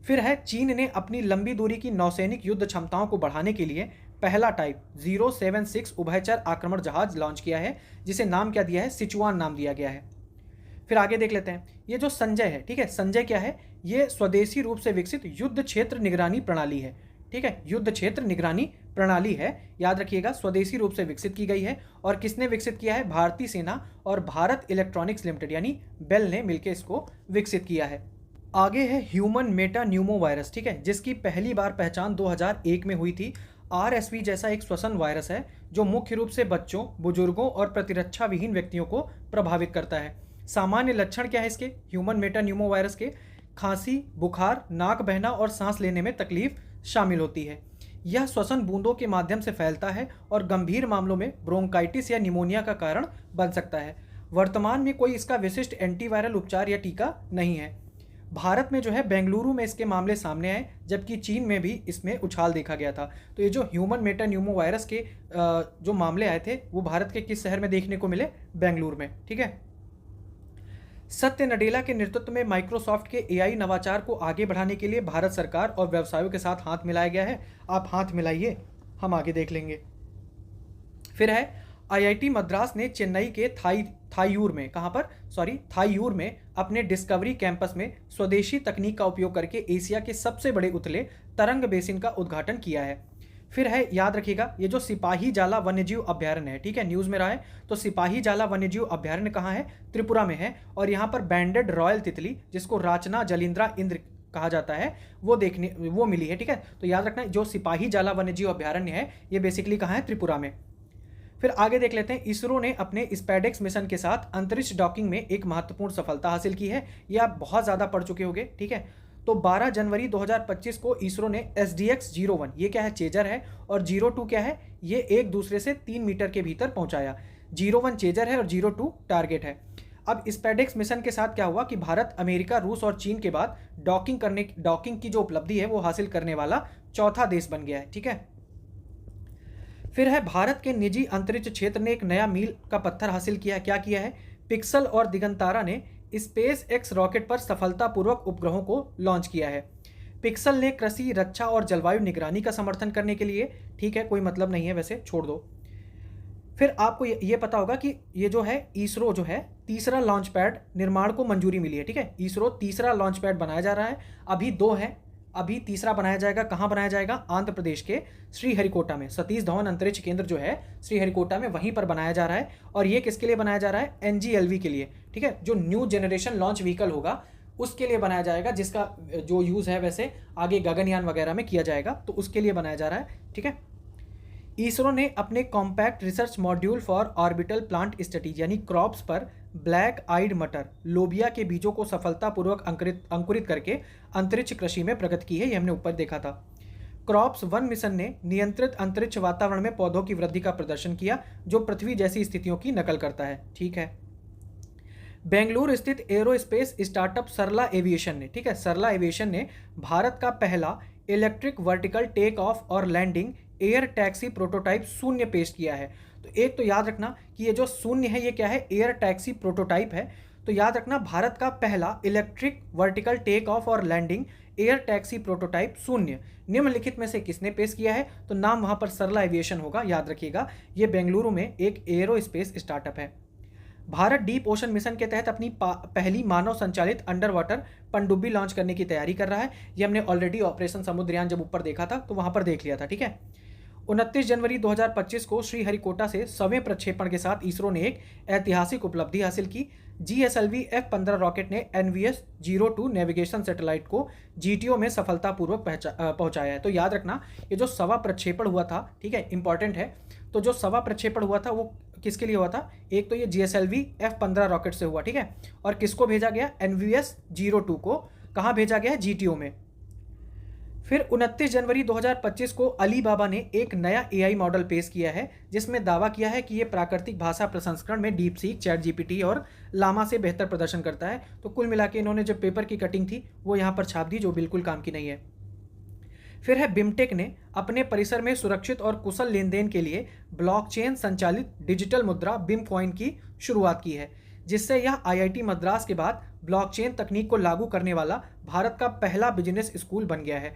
फिर है, चीन ने अपनी लंबी दूरी की नौसैनिक युद्ध क्षमताओं को बढ़ाने के लिए पहला टाइप 076 उभयचर आक्रमण जहाज लॉन्च किया है, जिसे नाम क्या दिया है? सिचुआन नाम दिया गया है। फिर आगे देख लेते हैं, ये जो संजय है, ठीक है, संजय क्या है? ये स्वदेशी रूप से विकसित युद्ध क्षेत्र निगरानी प्रणाली है। ठीक है, युद्ध क्षेत्र निगरानी प्रणाली है, याद रखिएगा, स्वदेशी रूप से विकसित की गई है। और किसने विकसित किया है? भारतीय सेना और भारत इलेक्ट्रॉनिक्स लिमिटेड यानी बेल ने मिलकर इसको विकसित किया है। आगे है ह्यूमन मेटा न्यूमो वायरस, ठीक है, जिसकी पहली बार पहचान 2001 में हुई थी। आरएसवी जैसा एक श्वसन वायरस है जो मुख्य रूप से बच्चों, बुजुर्गों और प्रतिरक्षा विहीन व्यक्तियों को प्रभावित करता है। सामान्य लक्षण क्या है इसके? ह्यूमन मेटा न्यूमो वायरस के खांसी, बुखार, नाक बहना और सांस लेने में तकलीफ शामिल होती है। यह श्वसन बूंदों के माध्यम से फैलता है और गंभीर मामलों में ब्रोंकाइटिस या निमोनिया का कारण बन सकता है। वर्तमान में कोई इसका विशिष्ट एंटीवायरल उपचार या टीका नहीं है। भारत में जो है बेंगलुरु में इसके मामले सामने आए, जबकि चीन में भी इसमें उछाल देखा गया था। तो ये जो ह्यूमन मेटा न्यूमो वायरस के जो मामले आए थे वो भारत के किस शहर में देखने को मिले? बेंगलुरु में। ठीक है, सत्य नडेला के नेतृत्व में माइक्रोसॉफ्ट के एआई नवाचार को आगे बढ़ाने के लिए भारत सरकार और व्यवसायों के साथ हाथ मिलाया गया है। आप हाथ मिलाइए, हम आगे देख लेंगे। फिर है, आईआईटी मद्रास ने चेन्नई के थायूर में, कहां पर? सॉरी, थायूर में अपने डिस्कवरी कैंपस में स्वदेशी तकनीक का उपयोग करके एशिया के सबसे बड़े उथले तरंग बेसिन का उद्घाटन किया है। फिर है, याद रखिएगा, ये जो सिपाही जाला वन्यजीव अभ्यारण्य है, ठीक है, न्यूज में रहा है, तो सिपाही जाला वन्यजीव अभ्यारण्य कहाँ है? त्रिपुरा में है। और यहाँ पर बैंडेड रॉयल तितली, जिसको राचना जलिंद्रा इंद्र कहा जाता है, वो मिली है। ठीक है, तो याद रखना, जो सिपाही जाला वन्यजीव अभ्यारण्य है ये बेसिकली कहाँ है? त्रिपुरा में। फिर आगे देख लेते हैं, इसरो ने अपने स्पैडेक्स मिशन के साथ अंतरिक्ष डॉकिंग में एक महत्वपूर्ण सफलता हासिल की है। ये आप बहुत ज़्यादा पढ़ चुके होंगे। ठीक है, तो 12 जनवरी 2025 को इसरो ने SDX-01, ये क्या है? चेजर है, और 02 क्या है? ये एक दूसरे से 3 मीटर के भीतर पहुंचाया। 01 चेजर है और 02 टारगेट है। अब स्पैडेक्स मिशन के साथ क्या हुआ कि भारत, अमेरिका, रूस और चीन के बाद डॉकिंग की जो उपलब्धि है वो हासिल करने वाला चौथा देश बन गया है। ठीक है, फिर है भारत के निजी अंतरिक्ष क्षेत्र ने एक नया मील का पत्थर हासिल किया। क्या किया है? पिक्सल और दिगंतारा ने स्पेस एक्स रॉकेट पर सफलतापूर्वक उपग्रहों को लॉन्च किया है। पिक्सल ने कृषि, रक्षा और जलवायु निगरानी का समर्थन करने के लिए, ठीक है कोई मतलब नहीं है वैसे, छोड़ दो। फिर आपको ये पता होगा कि ये जो है इसरो जो है तीसरा लॉन्च पैड निर्माण को मंजूरी मिली है। ठीक है, इसरो तीसरा लॉन्च पैड बनाया जा रहा है। अभी 2 है, अभी तीसरा बनाया जाएगा। कहाँ बनाया जाएगा? आंध्र प्रदेश के श्रीहरिकोटा में। सतीश धवन अंतरिक्ष केंद्र जो है श्रीहरिकोटा में, वहीं पर बनाया जा रहा है। और ये किसके लिए बनाया जा रहा है? NGLV के लिए। ठीक है, जो न्यू जनरेशन लॉन्च व्हीकल होगा उसके लिए बनाया जाएगा, जिसका जो यूज़ है वैसे आगे गगनयान वगैरह में किया जाएगा, तो उसके लिए बनाया जा रहा है। ठीक है, इसरो ने अपने compact research module for orbital plant study यानी क्रॉप्स पर ब्लैक आइड मटर, लोबिया के बीजों को सफलतापूर्वक अंकुरित करके अंतरिक्ष कृषि में प्रगति की है। ये हमने ऊपर देखा था। क्रॉप्स 1 मिशन ने नियंत्रित अंतरिक्ष वातावरण में पौधों की वृद्धि का प्रदर्शन किया, जो पृथ्वी जैसी स्थितियों की नकल करता है। ठीक है, बेंगलुरु स्थित एरोस्पेस स्टार्टअप सरला एविएशन ने, ठीक है, सरला एविएशन ने भारत का पहला इलेक्ट्रिक वर्टिकल टेक ऑफ और लैंडिंग एयर टैक्सी प्रोटोटाइप शून्य पेश किया है। तो एक तो याद रखना कि ये जो शून्य है ये क्या है? एयर टैक्सी प्रोटोटाइप है। तो याद रखना भारत का पहला इलेक्ट्रिक वर्टिकल टेक ऑफ और लैंडिंग एयर टैक्सी प्रोटोटाइप शून्य निम्नलिखित में से किसने पेश किया है? तो नाम वहां पर सरला एविएशन होगा, याद रखिएगा। ये बेंगलुरु में एक एरोस्पेस स्टार्टअप है। भारत डीप ओशन मिशन के तहत अपनी पहली मानव संचालित अंडर वाटर पनडुब्बी लॉन्च करने की तैयारी कर रहा है। ये हमने ऑलरेडी ऑपरेशन समुद्रयान जब ऊपर देखा था तो वहां पर देख लिया था। ठीक है, 29 जनवरी 2025 को श्रीहरिकोटा से 100वें प्रक्षेपण के साथ इसरो ने एक ऐतिहासिक उपलब्धि हासिल की। GSLV F-15 रॉकेट ने NVS-02 नेविगेशन सैटेलाइट को GTO में सफलतापूर्वक पहुंचाया है। तो याद रखना ये जो 100वां प्रक्षेपण हुआ था, ठीक है, इंपॉर्टेंट है। तो जो 100वां प्रक्षेपण हुआ था वो किसके लिए हुआ था? एक तो ये GSLV F-15 रॉकेट से हुआ, ठीक है, और किसको भेजा गया? NVS-02 को। कहाँ भेजा गया है? GTO में। फिर 29 जनवरी 2025 को अलीबाबा ने एक नया AI मॉडल पेश किया है, जिसमें दावा किया है कि ये प्राकृतिक भाषा प्रसंस्करण में DeepSeek, ChatGPT और लामा से बेहतर प्रदर्शन करता है। तो कुल मिला के इन्होंने जो पेपर की कटिंग थी वो यहाँ पर छाप दी, जो बिल्कुल काम की नहीं है। फिर है बिमटेक ने अपने परिसर में सुरक्षित और कुशल लेन देन के लिए ब्लॉकचेन संचालित डिजिटल मुद्रा बिम कॉइन की शुरुआत की है, जिससे यह IIT मद्रास के बाद ब्लॉकचेन तकनीक को लागू करने वाला भारत का पहला बिजनेस स्कूल बन गया है।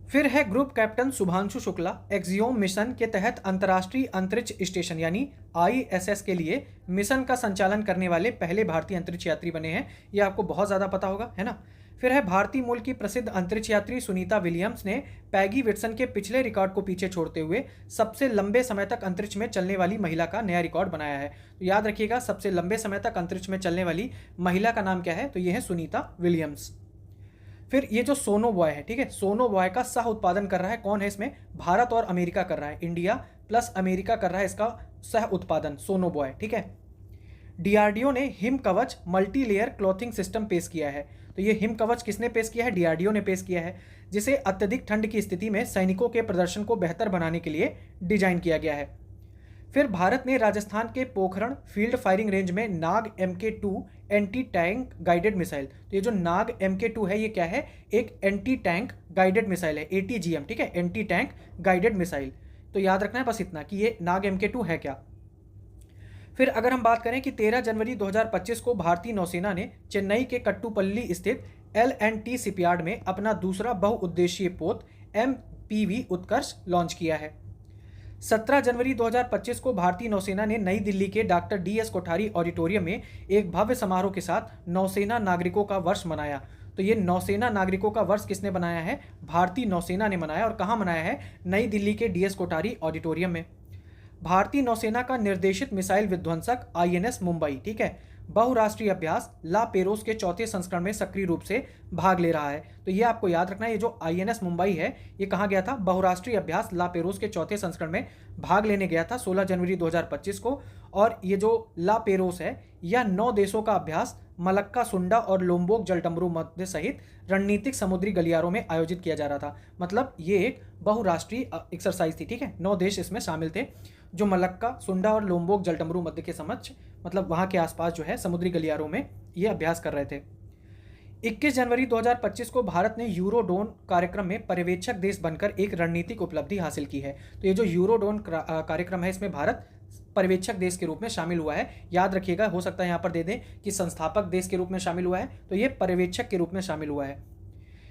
फिर है group captain Shubhanshu Shukla axiom mission के तहत अंतर्राष्ट्रीय अंतरिक्ष स्टेशन यानी ISS के लिए मिशन का संचालन करने वाले पहले भारतीय अंतरिक्ष यात्री बने हैं। ये आपको बहुत ज़्यादा पता होगा, है ना। फिर है भारतीय मूल की प्रसिद्ध अंतरिक्ष यात्री सुनीता विलियम्स ने पैगी विट्सन के पिछले रिकॉर्ड को पीछे छोड़ते हुए सबसे लंबे समय तक अंतरिक्ष में चलने वाली महिला का नया रिकॉर्ड बनाया है। तो याद रखिएगा, सबसे लंबे समय तक अंतरिक्ष में चलने वाली महिला का नाम क्या है? तो ये है सुनीता विलियम्स। फिर ये जो सोनो बॉय है, ठीक है, सोनो बॉय का सह उत्पादन कर रहा है कौन है? इसमें भारत और अमेरिका कर रहा है, इंडिया प्लस अमेरिका कर रहा है इसका सह उत्पादन सोनो बॉय। ठीक है, DRDO ने हिम कवच मल्टी लेयर क्लॉथिंग सिस्टम पेश किया है। तो ये हिम कवच किसने पेश किया है? DRDO ने पेश किया है, जिसे अत्यधिक ठंड की स्थिति में सैनिकों के प्रदर्शन को बेहतर बनाने के लिए डिजाइन किया गया है। फिर भारत ने राजस्थान के पोखरण फील्ड फायरिंग रेंज में नाग MK2 anti tank guided missile. तो ये जो नाग MK2 है ये क्या है? एक एंटी टैंक गाइडेड मिसाइल है, ATGM, ठीक है, एंटी टैंक गाइडेड मिसाइल। तो याद रखना है बस इतना कि ये नाग MK2 है क्या। फिर अगर हम बात करें कि 13 जनवरी 2025 को भारतीय नौसेना ने चेन्नई के कट्टुपल्ली स्थित L&T शिपयार्ड में अपना दूसरा बहुउद्देशीय पोत MPV उत्कर्ष लॉन्च किया है। 17 जनवरी 2025 को भारतीय नौसेना ने नई दिल्ली के डॉक्टर DS कोठारी ऑडिटोरियम में एक भव्य समारोह के साथ नौसेना नागरिकों का वर्ष मनाया। तो ये नौसेना नागरिकों का वर्ष किसने बनाया है? भारतीय नौसेना ने मनाया। और कहाँ मनाया है? नई दिल्ली के DS कोठारी ऑडिटोरियम में। भारतीय नौसेना का निर्देशित मिसाइल विध्वंसक INS मुंबई, ठीक है, बहुराष्ट्रीय अभ्यास ला पेरोस के चौथे संस्करण में सक्रिय रूप से भाग ले रहा है। तो ये आपको याद रखना है, ये जो INS मुंबई है ये कहाँ गया था? बहुराष्ट्रीय अभ्यास ला पेरोस के चौथे संस्करण में भाग लेने गया था 16 जनवरी 2025 को। और ये जो ला पेरोस है यह 9 देशों का अभ्यास मलक्का, सुंडा और लोम्बोक जलडमरू मध्य सहित रणनीतिक समुद्री गलियारों में आयोजित किया जा रहा था। मतलब ये एक बहुराष्ट्रीय एक्सरसाइज थी, ठीक है, 9 देश इसमें शामिल थे जो मलक्का, सुंडा और लोम्बोक जलडमरू मध्य के समक्ष, मतलब वहाँ के आसपास जो है समुद्री गलियारों में ये अभ्यास कर रहे थे। 21 जनवरी 2025 को भारत ने यूरोडोन कार्यक्रम में पर्यवेक्षक देश बनकर एक रणनीतिक उपलब्धि हासिल की है। तो ये जो यूरोडोन कार्यक्रम है, इसमें भारत पर्यवेक्षक देश के रूप में शामिल हुआ है। याद रखिएगा, हो सकता है यहाँ पर दे दें कि संस्थापक देश के रूप में शामिल हुआ है, तो ये पर्यवेक्षक के रूप में शामिल हुआ है।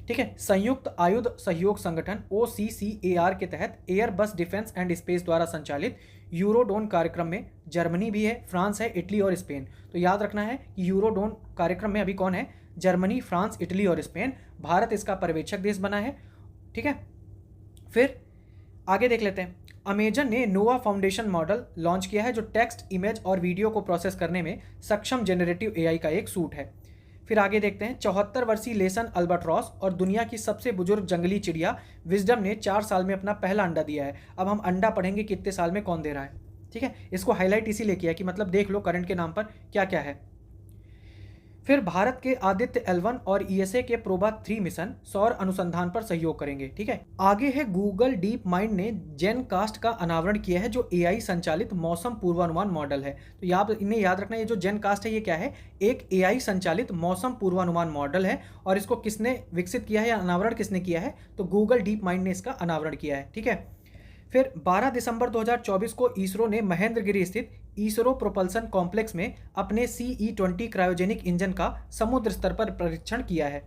ठीक है। संयुक्त आयुध सहयोग संगठन OCCAR के तहत एयर बस डिफेंस एंड स्पेस द्वारा संचालित यूरोडोन कार्यक्रम में जर्मनी भी है, फ्रांस है, इटली और स्पेन। तो याद रखना है कि यूरोडोन कार्यक्रम में अभी कौन है? जर्मनी, फ्रांस, इटली और स्पेन। भारत इसका पर्यवेक्षक देश बना है। ठीक है। फिर आगे देख लेते हैं। अमेजन ने नोवा फाउंडेशन मॉडल लॉन्च किया है, जो टेक्स्ट, इमेज और वीडियो को प्रोसेस करने में सक्षम जेनरेटिव AI का एक सूट है। फिर आगे देखते हैं। 74 वर्षीय लेसन अल्बाट्रॉस और दुनिया की सबसे बुजुर्ग जंगली चिड़िया विजडम ने 4 साल में अपना पहला अंडा दिया है। अब हम अंडा पढ़ेंगे कितने साल में कौन दे रहा है। ठीक है। इसको हाईलाइट इसीलिए किया कि मतलब देख लो करंट के नाम पर क्या क्या है। फिर भारत के आदित्य L1 और ESA के प्रोबा 3 मिशन सौर अनुसंधान पर सहयोग करेंगे। ठीक है। आगे है गूगल डीप माइंड ने जेनकास्ट का अनावरण किया है, जो AI संचालित मौसम पूर्वानुमान मॉडल है। तो इन्हें याद रखना, ये जो जेनकास्ट है ये क्या है? एक AI संचालित मौसम पूर्वानुमान मॉडल है। और इसको किसने विकसित किया है या अनावरण किसने किया है? तो गूगल डीप माइंड ने इसका अनावरण किया है। ठीक है। फिर 12 दिसंबर 2024 को इसरो ने महेंद्रगिरी स्थित इसरो प्रोपल्सन कॉम्प्लेक्स में अपने CE-20 क्रायोजेनिक इंजन का समुद्र स्तर पर परीक्षण किया है।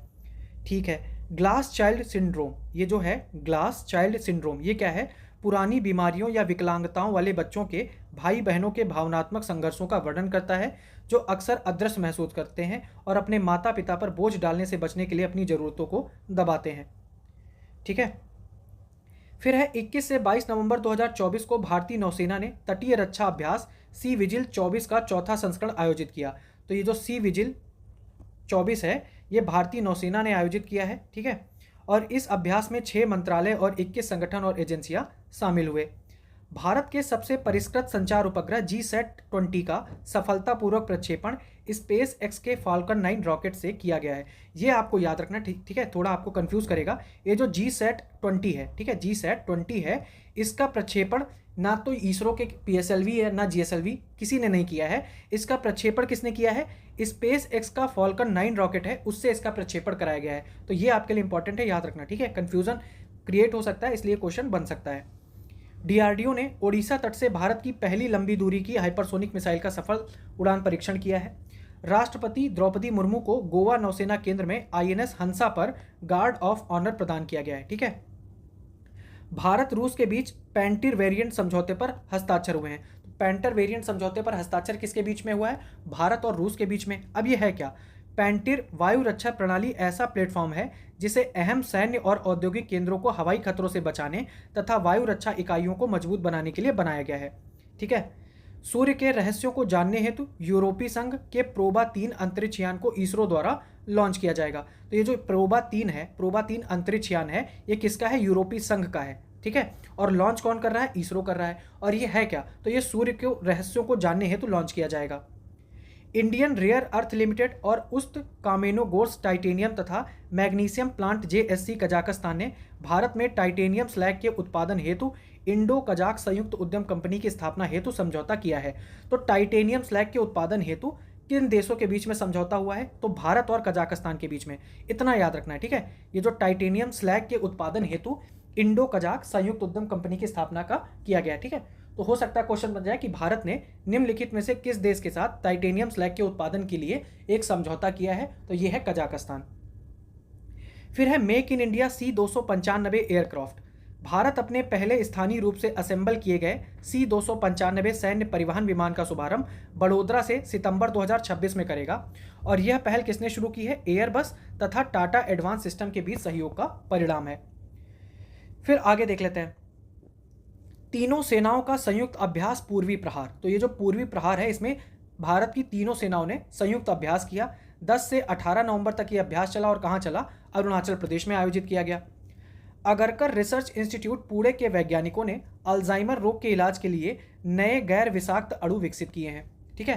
ठीक है। ग्लास चाइल्ड सिंड्रोम, ये जो है ग्लास चाइल्ड सिंड्रोम, ये क्या है? पुरानी बीमारियों या विकलांगताओं वाले बच्चों के भाई बहनों के भावनात्मक संघर्षों का वर्णन करता है, जो अक्सर अदृश्य महसूस करते हैं और अपने माता पिता पर बोझ डालने से बचने के लिए अपनी ज़रूरतों को दबाते हैं। ठीक है। फिर है 21 से 22 नवंबर 2024 को भारतीय नौसेना ने तटीय रक्षा अभ्यास सी विजिल 24 का चौथा संस्करण आयोजित किया। तो ये जो सी विजिल 24 है, ये भारतीय नौसेना ने आयोजित किया है। ठीक है। और इस अभ्यास में 6 मंत्रालय और 21 संगठन और एजेंसियां शामिल हुए। भारत के सबसे परिष्कृत संचार उपग्रह GSAT-20 का सफलतापूर्वक प्रक्षेपण स्पेस एक्स के फाल्कन 9 रॉकेट से किया गया है। ये आपको याद रखना। ठीक है। थोड़ा आपको कंफ्यूज करेगा। ये जो GSAT-20 है, ठीक है, GSAT-20 है, इसका प्रक्षेपण ना तो इसरो के PSLV है ना GSLV, किसी ने नहीं किया है। इसका प्रक्षेपण किसने किया है? स्पेस एक्स का फाल्कन 9 रॉकेट है, उससे इसका प्रक्षेपण कराया गया है। तो ये आपके लिए इंपॉर्टेंट है, याद रखना। ठीक है। कंफ्यूजन क्रिएट हो सकता है, इसलिए क्वेश्चन बन सकता है। DRDO ने ओडिशा तट से भारत की पहली लंबी दूरी की हाइपरसोनिक मिसाइल का सफल उड़ान परीक्षण किया है। राष्ट्रपति द्रौपदी मुर्मू को गोवा नौसेना केंद्र में INS हंसा पर गार्ड ऑफ ऑनर प्रदान किया गया है। ठीक है। भारत रूस के बीच पेंटिर वेरिएंट समझौते पर हस्ताक्षर हुए हैं। पेंटर वेरिएंट समझौते पर हस्ताक्षर किसके बीच में हुआ है? भारत और रूस के बीच में। अब यह है क्या? पेंटिर वायु रक्षा प्रणाली ऐसा प्लेटफॉर्म है जिसे अहम सैन्य और औद्योगिक केंद्रों को हवाई खतरों से बचाने तथा वायु रक्षा इकाइयों को मजबूत बनाने के लिए बनाया गया है। ठीक है। सूर्य के रहस्यों को जानने हेतु यूरोपीय संघ के प्रोबा 3 अंतरिक्ष यान को इसरो द्वारा लॉन्च किया जाएगा। तो ये जो प्रोबा 3 है, प्रोबा 3 अंतरिक्ष यान है, ये किसका है? यूरोपीय संघ का है। ठीक है। और लॉन्च कौन कर रहा है? इसरो कर रहा है। और ये है क्या? तो ये सूर्य के रहस्यों को जानने हेतु लॉन्च किया जाएगा। इंडियन रेयर अर्थ लिमिटेड और उस्त कामेनोगोर्स टाइटेनियम तथा मैग्नीशियम प्लांट JSC कजाकिस्तान ने भारत में टाइटेनियम स्लैग के उत्पादन हेतु इंडो कजाक संयुक्त उद्यम कंपनी की स्थापना हेतु समझौता किया है। तो टाइटेनियम स्लैग के उत्पादन हेतु किन देशों के बीच में समझौता हुआ है? तो भारत और कजाकिस्तान के बीच में। इतना याद रखना है। ठीक है। ये जो टाइटेनियम स्लैग के उत्पादन हेतु इंडो कजाक संयुक्त उद्यम कंपनी की स्थापना का किया गया। ठीक है। तो हो सकता है क्वेश्चन बन जाए कि भारत ने निम्नलिखित में से किस देश के साथ टाइटेनियम स्लैग के उत्पादन के लिए एक समझौता किया है? तो यह है कजाकिस्तान। फिर है make in India C-295 aircraft. Bharat अपने पहले स्थानीय रूप से असेंबल किए गए C-295 सैन्य परिवहन विमान का शुभारंभ बड़ोदरा से सितंबर 2026 में करेगा। और यह पहल किसने शुरू की है? एयरबस तथा टाटा एडवांस सिस्टम के बीच सहयोग का परिणाम है। फिर आगे देख लेते हैं। तीनों सेनाओं का संयुक्त अभ्यास पूर्वी प्रहार। तो ये जो पूर्वी प्रहार है, इसमें भारत की तीनों सेनाओं ने संयुक्त अभ्यास किया। 10 से 18 नवंबर तक ये अभ्यास चला और कहाँ चला? अरुणाचल प्रदेश में आयोजित किया गया। अगरकर रिसर्च इंस्टीट्यूट पुणे के वैज्ञानिकों ने अल्जाइमर रोग के इलाज के लिए नए गैर विषाक्त अणु विकसित किए हैं। ठीक है।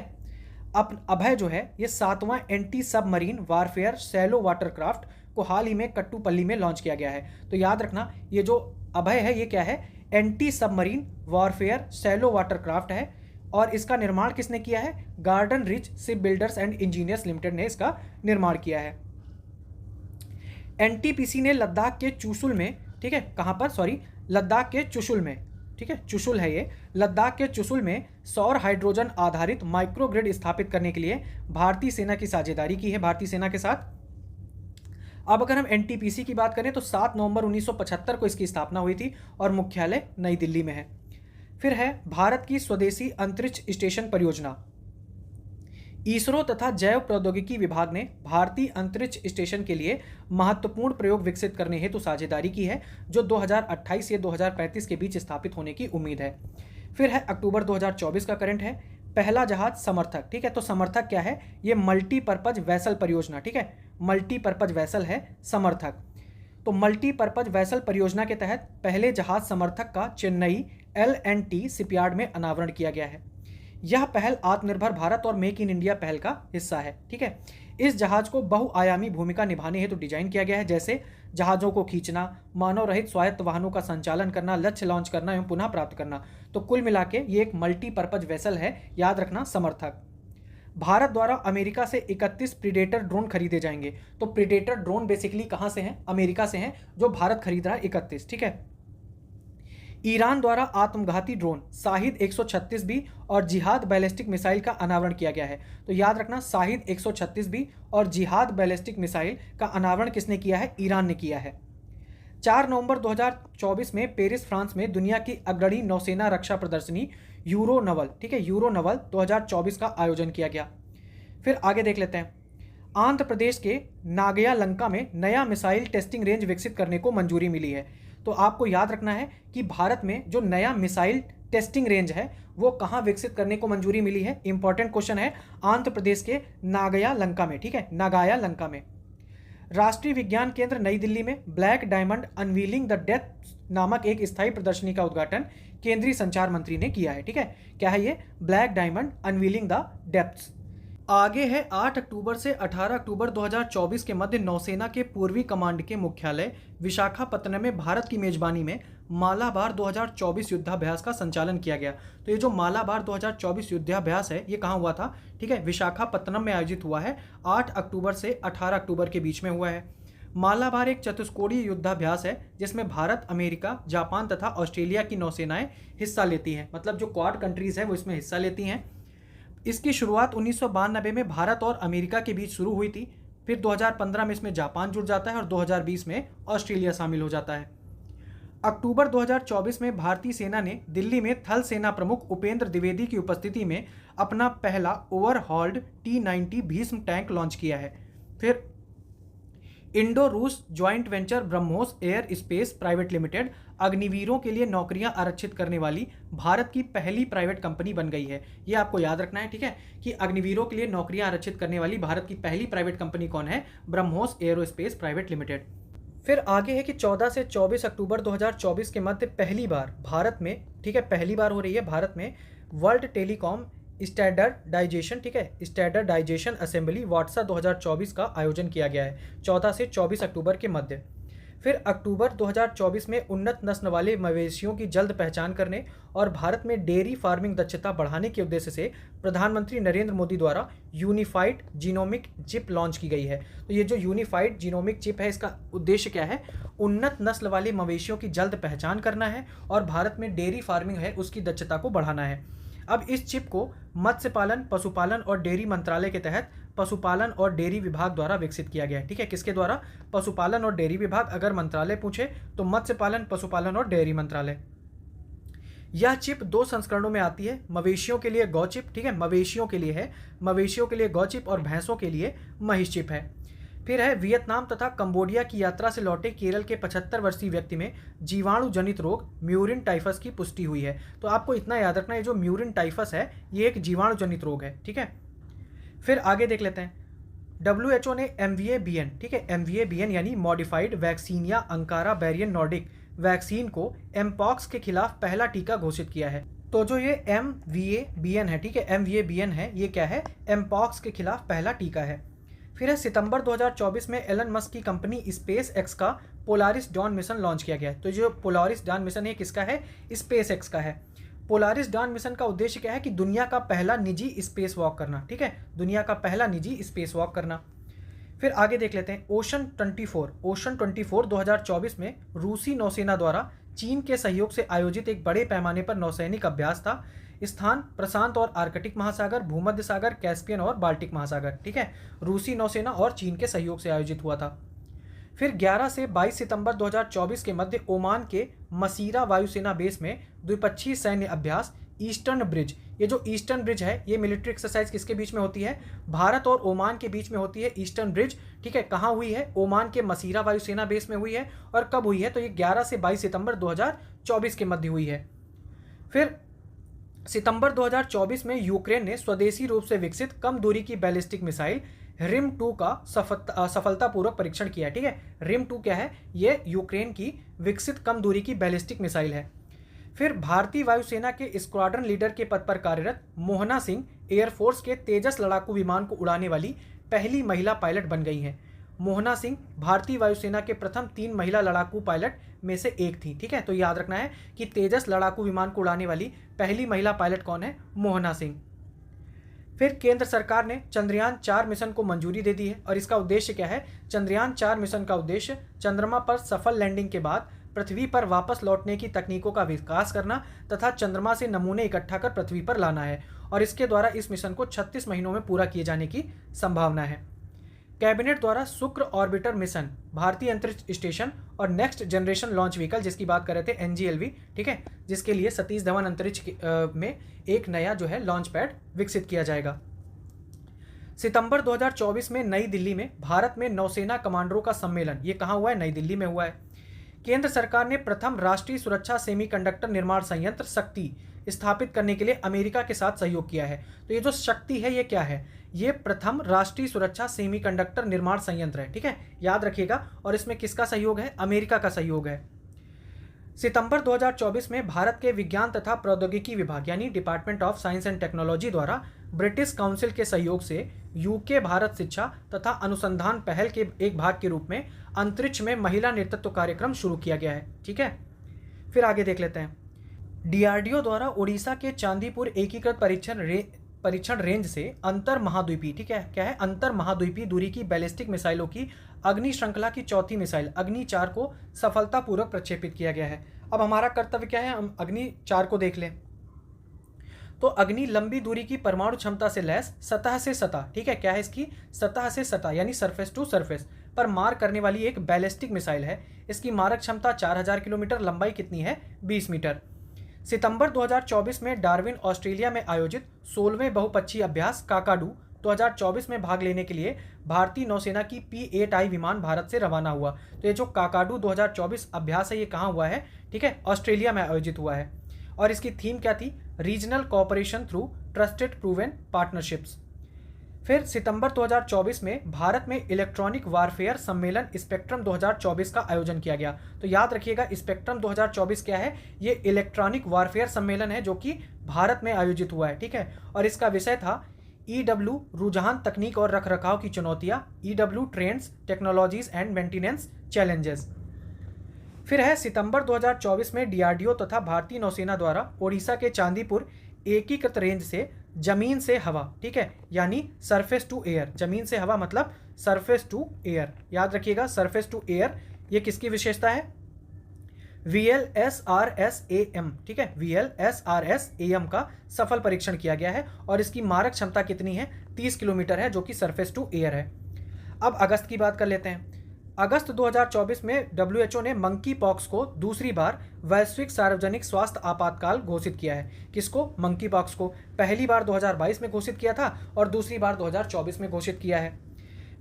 अभय जो है, ये 7वां anti submarine warfare shallow watercraft को हाल ही में कट्टुपल्ली में लॉन्च किया गया है। तो याद रखना, ये जो अभय है ये क्या है? Anti submarine warfare shallow watercraft है। और इसका निर्माण किसने किया है? Garden reach ship builders and engineers limited ने इसका निर्माण किया है। एनटीपीसी ने लद्दाख के चुशुल में, ठीक है, कहाँ पर, सॉरी, लद्दाख के चुशुल में, ठीक है, चुशुल है ये, लद्दाख के चुशुल में सौर हाइड्रोजन आधारित माइक्रोग्रिड स्थापित करने के लिए भारतीय सेना की साझेदारी की है, भारतीय सेना के साथ। अब अगर हम एनटीपीसी की बात करें तो 7 नवंबर 1975 को इसकी स्थापना हुई थी और मुख्यालय नई दिल्ली में है। फिर है भारत की स्वदेशी अंतरिक्ष स्टेशन परियोजना। इसरो तथा जैव प्रौद्योगिकी विभाग ने भारतीय अंतरिक्ष स्टेशन के लिए महत्वपूर्ण प्रयोग विकसित करने हेतु साझेदारी की है, जो 2028 से 2035 के बीच स्थापित होने की उम्मीद है। फिर है अक्टूबर 2024 का करंट है, पहला जहाज समर्थक, ठीक है, तो समर्थक क्या है, ये मल्टीपर्पज वैसल परियोजना, ठीक है, मल्टीपर्पज वैसल है समर्थक। तो मल्टीपर्पज वैसल परियोजना के तहत पहले जहाज समर्थक का चेन्नई LNT शिपयार्ड में अनावरण किया गया है। यह पहल आत्मनिर्भर भारत और मेक इन इंडिया पहल का हिस्सा है, ठीक है। इस जहाज को बहुआयामी भूमिका निभाने हेतु डिजाइन किया गया है, जैसे जहाजों को खींचना, मानव रहित स्वायत्त वाहनों का संचालन करना, लक्ष्य लॉन्च करना एवं पुनः प्राप्त करना। तो कुल मिला के ये एक मल्टीपर्पज वेसल है, याद रखना, समर्थक। भारत द्वारा अमेरिका से 31 प्रीडेटर ड्रोन खरीदे जाएंगे। तो प्रीडेटर ड्रोन बेसिकली कहां से हैं, अमेरिका से हैं, जो भारत खरीद रहा है 31, ठीक है। ईरान द्वारा आत्मघाती ड्रोन शाहिद 136B और जिहाद बैलिस्टिक मिसाइल का अनावरण किया गया है। तो याद रखना, शाहिद 136B और जिहाद बैलिस्टिक मिसाइल का अनावरण किसने किया है, ईरान ने किया है। 4 नवंबर 2024 में पेरिस, फ्रांस में दुनिया की अग्रणी नौसेना रक्षा प्रदर्शनी यूरो नवल, ठीक है, यूरो नवल 2024 का आयोजन किया गया। फिर आगे देख लेते हैं। आंध्र प्रदेश के नागया लंका में नया मिसाइल टेस्टिंग रेंज विकसित करने को मंजूरी मिली है। तो आपको याद रखना है कि भारत में जो नया मिसाइल टेस्टिंग रेंज है वो कहाँ विकसित करने को मंजूरी मिली है, इंपॉर्टेंट क्वेश्चन है, आंध्र प्रदेश के नागया लंका में, ठीक है, नागाया लंका में। राष्ट्रीय विज्ञान केंद्र नई दिल्ली में black diamond unveiling the depths नामक एक स्थायी प्रदर्शनी का उद्घाटन केंद्रीय संचार मंत्री ने किया है, ठीक है। क्या है ये, black diamond unveiling the depths. आगे है 8 अक्टूबर से 18 अक्टूबर 2024 के मध्य नौसेना के पूर्वी कमांड के मुख्यालय विशाखापत्तनम में भारत की मेजबानी में मालाबार 2024 युद्धाभ्यास का संचालन किया गया। तो ये जो मालाबार 2024 युद्धाभ्यास है ये कहाँ हुआ था, ठीक है, विशाखापत्तनम में आयोजित हुआ है, 8 अक्टूबर से 18 अक्टूबर के बीच में हुआ है। मालाबार एक चतुष्कोणीय युद्धाभ्यास है जिसमें भारत, अमेरिका, जापान तथा ऑस्ट्रेलिया की नौसेनाएं हिस्सा लेती हैं, मतलब जो क्वाड कंट्रीज है वो इसमें हिस्सा लेती हैं। इसकी शुरुआत 1992 में भारत और अमेरिका के बीच शुरू हुई थी, फिर 2015 में इसमें जापान जुड़ जाता है और 2020 में ऑस्ट्रेलिया शामिल हो जाता है। अक्टूबर 2024 में भारतीय सेना ने दिल्ली में थल सेना प्रमुख उपेंद्र द्विवेदी की उपस्थिति में अपना पहला overhauled T-90 Bhishma tank launch किया है। फिर इंडो रूस joint venture BrahMos aerospace private limited अग्निवीरों के लिए नौकरियां आरक्षित करने वाली भारत की पहली प्राइवेट कंपनी बन गई है। ये आपको याद रखना है, ठीक है, कि अग्निवीरों के लिए नौकरियां आरक्षित करने वाली भारत की पहली प्राइवेट कंपनी कौन है, ब्रह्मोस एरोस्पेस प्राइवेट लिमिटेड। फिर आगे है कि 14 से 24 अक्टूबर 2024 के मध्य पहली बार भारत में, ठीक है, पहली बार हो रही है भारत में वर्ल्ड टेलीकॉम स्टैंडर्डाइजेशन, ठीक है, स्टैंडर्डाइजेशन असेंबली वाटसा 2024 का आयोजन किया गया है 14 से 24 अक्टूबर के मध्य। फिर अक्टूबर 2024 में उन्नत नस्ल वाले मवेशियों की जल्द पहचान करने और भारत में डेयरी फार्मिंग दक्षता बढ़ाने के उद्देश्य से प्रधानमंत्री नरेंद्र मोदी द्वारा यूनिफाइड जीनोमिक चिप लॉन्च की गई है। तो ये जो यूनिफाइड जीनोमिक चिप है इसका उद्देश्य क्या है, उन्नत नस्ल वाले मवेशियों की जल्द पहचान करना है और भारत में डेयरी फार्मिंग है उसकी दक्षता को बढ़ाना है। अब इस चिप को मत्स्य पालन, पशुपालन और डेयरी मंत्रालय के तहत पशुपालन और डेयरी विभाग द्वारा विकसित किया गया है, ठीक है, किसके द्वारा, पशुपालन और डेयरी विभाग। अगर मंत्रालय पूछे तो मत्स्य पालन, पशुपालन और डेयरी मंत्रालय। यह चिप 2 संस्करणों में आती है, मवेशियों के लिए गौ चिप, ठीक है, मवेशियों के लिए है, मवेशियों के लिए गौ चिप और भैंसों के लिए महिष चिप है। फिर है वियतनाम तथा कंबोडिया की यात्रा से लौटे केरल के 75 वर्षीय व्यक्ति में जीवाणु जनित रोग म्यूरिन टाइफस की पुष्टि हुई है। तो आपको इतना याद रखना है, जो म्यूरिन टाइफस है ये एक जीवाणु जनित रोग है, ठीक है। फिर आगे देख लेते हैं। WHO ने MVA-BN, ठीक है, MVA-BN यानी modified vaccinia Ankara variant Nordic vaccine को एमपॉक्स के खिलाफ पहला टीका घोषित किया है। तो जो ये MVA-BN है, ठीक है, MVA-BN है, ये क्या है, एमपॉक्स के खिलाफ पहला टीका है। फिर है सितंबर 2024 में एलन मस्क की कंपनी स्पेस एक्स का पोलारिस डॉन मिशन लॉन्च किया गया है। तो जो पोलारिस डॉन मिशन है किसका है, स्पेस एक्स का है। पोलारिस डॉन मिशन का उद्देश्य क्या है कि दुनिया का पहला निजी स्पेस वॉक करना, ठीक है, दुनिया का पहला निजी स्पेस वॉक करना। फिर आगे देख लेते हैं ओशन 24 2024 में रूसी नौसेना द्वारा चीन के सहयोग से आयोजित एक बड़े पैमाने पर नौसैनिक अभ्यास था। स्थान प्रशांत और आर्कटिक महासागर, भूमध्य सागर, कैस्पियन और बाल्टिक महासागर। ठीक है, रूसी नौसेना और चीन के सहयोग से आयोजित हुआ था। फिर 11 से 22 सितंबर 2024 के मध्य ओमान के मसीरा वायुसेना बेस में द्विपक्षीय सैन्य अभ्यास ईस्टर्न ब्रिज। ये जो ईस्टर्न ब्रिज है ये मिलिट्री एक्सरसाइज किसके बीच में होती है? भारत और ओमान के बीच में होती है ईस्टर्न ब्रिज। ठीक है, कहाँ हुई है? ओमान के मसीरा वायुसेना बेस में हुई है। और कब हुई है? तो ये 11 से 22 सितंबर 2024 के मध्य हुई है। फिर सितंबर 2024 में यूक्रेन ने स्वदेशी रूप से विकसित कम दूरी की बैलिस्टिक मिसाइल रिम 2 का सफलतापूर्वक परीक्षण किया। ठीक है, रिम 2 क्या है? ये यूक्रेन की विकसित कम दूरी की बैलिस्टिक मिसाइल है। फिर भारतीय वायुसेना के स्क्वाड्रन लीडर के पद पर कार्यरत मोहना सिंह एयरफोर्स के तेजस लड़ाकू विमान को उड़ाने वाली पहली महिला पायलट बन गई हैं। मोहना सिंह भारतीय वायुसेना के प्रथम 3 महिला लड़ाकू पायलट में से एक थी। ठीक है, तो याद रखना है कि तेजस लड़ाकू विमान को उड़ाने वाली पहली महिला पायलट कौन है? मोहना सिंह। फिर केंद्र सरकार ने चंद्रयान 4 मिशन को मंजूरी दे दी है और इसका उद्देश्य क्या है? चंद्रयान 4 मिशन का उद्देश्य चंद्रमा पर सफल लैंडिंग के बाद पृथ्वी पर वापस लौटने की तकनीकों का विकास करना तथा चंद्रमा से नमूने इकट्ठा कर पृथ्वी पर लाना है और इसके द्वारा इस मिशन को 36 महीनों में पूरा किए जाने की संभावना है। कैबिनेट द्वारा शुक्र ऑर्बिटर मिशन, भारतीय अंतरिक्ष स्टेशन और नेक्स्ट जनरेशन लॉन्च व्हीकल जिसकी बात कर रहे थे NGLV, ठीक है, जिसके लिए सतीश धवन अंतरिक्ष में एक नया जो है लॉन्च पैड विकसित किया जाएगा। सितंबर 2024 में नई दिल्ली में भारत में नौसेना कमांडरों का सम्मेलन, ये कहाँ हुआ है? नई दिल्ली में हुआ है। केंद्र सरकार ने प्रथम राष्ट्रीय सुरक्षा सेमीकंडक्टर निर्माण संयंत्र शक्ति स्थापित करने के लिए अमेरिका के साथ सहयोग किया है। तो ये जो शक्ति है ये क्या है? ये प्रथम राष्ट्रीय सुरक्षा सेमीकंडक्टर निर्माण संयंत्र है। ठीक है, याद रखिएगा। और इसमें किसका सहयोग है? अमेरिका का सहयोग है। सितंबर 2024 में भारत के विज्ञान तथा प्रौद्योगिकी विभाग यानी department of science and technology द्वारा ब्रिटिश काउंसिल के सहयोग से यूके भारत शिक्षा तथा अनुसंधान पहल के एक भाग के रूप में अंतरिक्ष में महिला नेतृत्व कार्यक्रम शुरू किया गया है। ठीक है, फिर आगे देख लेते हैं। DRDO द्वारा उड़ीसा के चांदीपुर एकीकृत परीक्षण रेंज से अंतर महाद्वीपीय, ठीक है, क्या है? अंतर महाद्वीपीय दूरी की बैलिस्टिक मिसाइलों की अग्नि श्रृंखला की चौथी मिसाइल अग्नि 4 को सफलतापूर्वक प्रक्षेपित किया गया है। अब हमारा कर्तव्य क्या है? हम अग्नि 4 को देख लें। तो अग्नि लंबी दूरी की परमाणु क्षमता से लैस सतह से सतह, ठीक है, क्या है इसकी? सतह से सतह यानी सरफेस टू सरफेस पर मार करने वाली एक बैलिस्टिक मिसाइल है। इसकी मारक क्षमता 4000 किलोमीटर, लंबाई कितनी है? 20 मीटर। सितंबर 2024 में डार्विन ऑस्ट्रेलिया में आयोजित 16वें बहुपक्षीय अभ्यास काकाडू 2024 में भाग लेने के लिए भारतीय नौसेना की P-8I विमान भारत से रवाना हुआ। तो ये जो काकाडू 2024 अभ्यास है ये कहाँ हुआ है? ठीक है, ऑस्ट्रेलिया में आयोजित हुआ है और इसकी थीम क्या थी? Regional cooperation through trusted proven partnerships. फिर सितंबर 2024 में भारत में इलेक्ट्रॉनिक वारफेयर सम्मेलन स्पेक्ट्रम 2024 का आयोजन किया गया। तो याद रखिएगा स्पेक्ट्रम 2024 क्या है? ये इलेक्ट्रॉनिक वारफेयर सम्मेलन है जो कि भारत में आयोजित हुआ है। ठीक है, और इसका विषय था EW रुझान तकनीक और रखरखाव की चुनौतियां, EW trends technologies and maintenance challenges. फिर है सितंबर 2024 में DRDO तथा भारतीय नौसेना द्वारा ओडिशा के चांदीपुर एकीकृत रेंज से जमीन से हवा, ठीक है, यानी सरफेस टू एयर, जमीन से हवा मतलब सरफेस टू एयर, याद रखिएगा सरफेस टू एयर, ये किसकी विशेषता है? VLSRSAM, ठीक है, VLSRSAM का सफल परीक्षण किया गया है और इसकी मारक क्षमता कितनी है? 30 किलोमीटर है जो कि सरफेस टू एयर है। अब अगस्त की बात कर लेते हैं। अगस्त 2024 में WHO ने मंकी पॉक्स को दूसरी बार वैश्विक सार्वजनिक स्वास्थ्य आपातकाल घोषित किया है। किसको? मंकी पॉक्स को। पहली बार 2022 में घोषित किया था और दूसरी बार 2024 में घोषित किया है।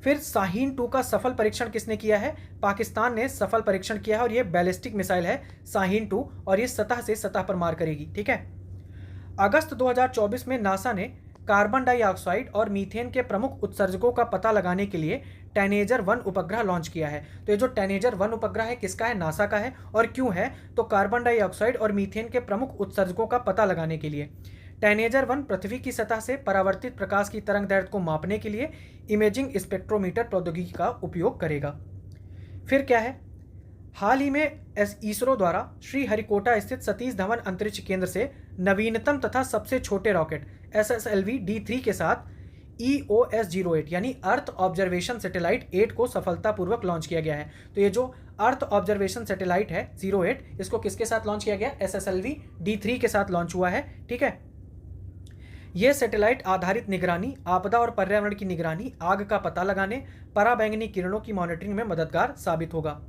फिर शाहीन 2 का सफल परीक्षण किसने किया है? पाकिस्तान ने सफल परीक्षण किया है और ये बैलिस्टिक मिसाइल है शाहीन 2 और ये सतह से सतह पर मार करेगी। ठीक है, अगस्त 2024 में नासा ने कार्बन डाइऑक्साइड और मीथेन के प्रमुख उत्सर्जकों का पता लगाने के लिए टैनेजर 1 उपग्रह लॉन्च किया है। तो ये जो टैनेजर 1 उपग्रह है किसका है? नासा का है। और क्यों है? तो कार्बन डाइऑक्साइड और मीथेन के प्रमुख उत्सर्जकों का पता लगाने के लिए। टैनेजर 1 पृथ्वी की सतह से परावर्तित प्रकाश की तरंग दैर्ध्य को मापने के लिए इमेजिंग स्पेक्ट्रोमीटर प्रौद्योगिकी का उपयोग करेगा। फिर क्या है? हाल ही में इसरो द्वारा श्रीहरिकोटा स्थित सतीश धवन अंतरिक्ष केंद्र से नवीनतम तथा सबसे छोटे रॉकेट SSLV-D3 के साथ EOS-08 यानी अर्थ ऑब्जर्वेशन सैटेलाइट 8 को सफलतापूर्वक लॉन्च किया गया है। तो ये जो अर्थ ऑब्जर्वेशन सैटेलाइट है 08, इसको किसके साथ लॉन्च किया गया? SSLV D3 के साथ लॉन्च हुआ है। ठीक है, यह सैटेलाइट आधारित निगरानी, आपदा और पर्यावरण की निगरानी, आग का पता लगाने, पराबैंगनी किरणों की मॉनिटरिंग में मददगार साबित होगा।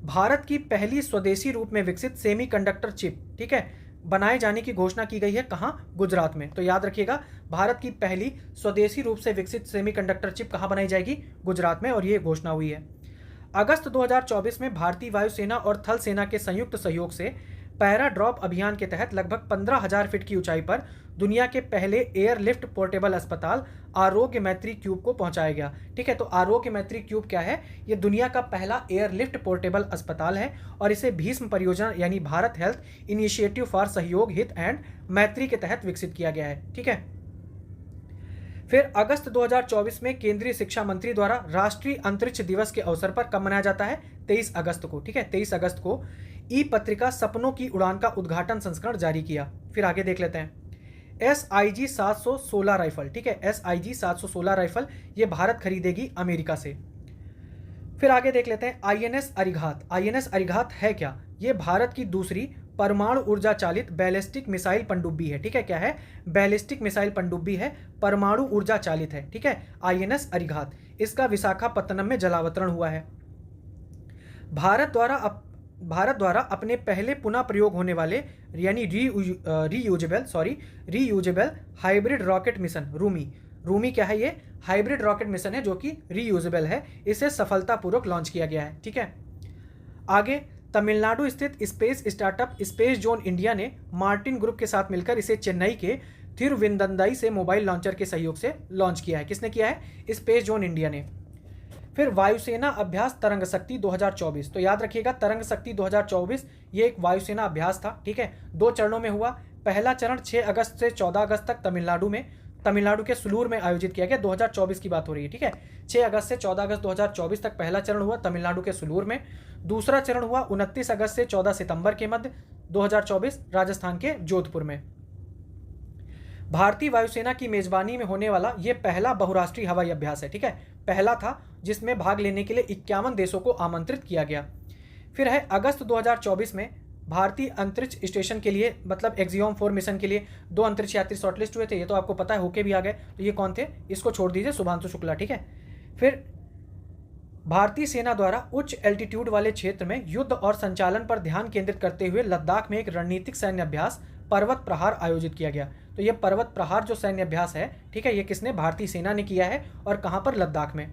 भारत की पहली स्वदेशी रूप में विकसित सेमीकंडक्टर चिप, ठीक है, बनाए जाने की घोषणा की गई है। कहां? गुजरात में। तो याद रखिएगा, भारत की पहली स्वदेशी रूप से विकसित सेमीकंडक्टर चिप कहां बनाई जाएगी? गुजरात में, और ये घोषणा हुई है। अगस्त 2024 में भारतीय वायुसेना और थल सेना के संयुक्त सहयोग से पैरा ड्रॉप अभियान के तहत लगभग 15,000 फीट की ऊंचाई पर दुनिया के पहले एयरलिफ्ट पोर्टेबल अस्पताल आरोग्य मैत्री क्यूब को पहुंचाया गया। ठीक है, तो आरोग्य मैत्री क्यूब क्या है? ये दुनिया का पहला एयरलिफ्ट पोर्टेबल अस्पताल है और इसे भीष्म परियोजना यानी भारत हेल्थ इनिशिएटिव फॉर सहयोग, हित एंड मैत्री के तहत विकसित किया गया है। ठीक है, फिर अगस्त 2024 में केंद्रीय शिक्षा मंत्री द्वारा राष्ट्रीय अंतरिक्ष दिवस के अवसर पर कब मनाया जाता है? 23 अगस्त को। ठीक है, 23 अगस्त को ई पत्रिका सपनों की उड़ान का उद्घाटन संस्करण जारी किया। फिर आगे देख लेते हैं, SIG 716 राइफल। ठीक है, SIG 716 राइफल ये भारत खरीदेगी अमेरिका से। फिर आगे देख लेते हैं INS अरिघात। INS अरिघात है क्या? ये भारत की दूसरी परमाणु ऊर्जा चालित बैलिस्टिक मिसाइल पनडुब्बी है। ठीक है, क्या है? बैलिस्टिक मिसाइल पनडुब्बी है, परमाणु ऊर्जा चालित है। ठीक है, INS अरिघात, इसका विशाखापत्तनम में जलावतरण हुआ है। भारत द्वारा अपने पहले पुनः प्रयोग होने वाले यानी reusable hybrid rocket mission Rumi क्या है? ये हाइब्रिड रॉकेट मिशन है जो कि रीयूजेबल है, इसे सफलतापूर्वक लॉन्च किया गया है। ठीक है, आगे तमिलनाडु स्थित space startup space zone India ने मार्टिन ग्रुप के साथ मिलकर इसे चेन्नई के थिरुविंदंदई से मोबाइल लॉन्चर के सहयोग से लॉन्च किया है। किसने किया है? स्पेस जोन इंडिया ने। फिर वायुसेना अभ्यास तरंग शक्ति 2024। तो याद रखिएगा, तरंग शक्ति 2024 ये एक वायुसेना अभ्यास था। ठीक है, 2 चरणों में हुआ। पहला चरण 6 अगस्त से 14 अगस्त तक तमिलनाडु के सुलूर में आयोजित किया गया। 2024 की बात हो रही है। ठीक है, 6 अगस्त से 14 अगस्त 2024 तक पहला चरण हुआ तमिलनाडु के सुलूर में। दूसरा चरण हुआ 29 अगस्त से 14 सितंबर के मध्य 2024 राजस्थान के जोधपुर में। भारतीय वायुसेना की मेजबानी में होने वाला यह पहला बहुराष्ट्रीय हवाई अभ्यास है। ठीक है, पहला था जिसमें भाग लेने के लिए 51 देशों को आमंत्रित किया गया। फिर है अगस्त 2024 में भारतीय अंतरिक्ष स्टेशन के लिए मतलब एक्सियोम 4 मिशन के लिए 2 अंतरिक्ष यात्री शॉर्टलिस्ट हुए थे। ये तो आपको पता है, होके भी आ गए। तो ये कौन थे? इसको छोड़ दीजिए, शुभांशु शुक्ला। ठीक है, फिर भारतीय सेना द्वारा उच्च एल्टीट्यूड वाले क्षेत्र में युद्ध और संचालन पर ध्यान केंद्रित करते हुए लद्दाख में एक रणनीतिक सैन्य अभ्यास पर्वत प्रहार आयोजित किया गया। तो ये पर्वत प्रहार जो सैन्य अभ्यास है, ठीक है, ये किसने? भारतीय सेना ने किया है। और कहां पर? लद्दाख में।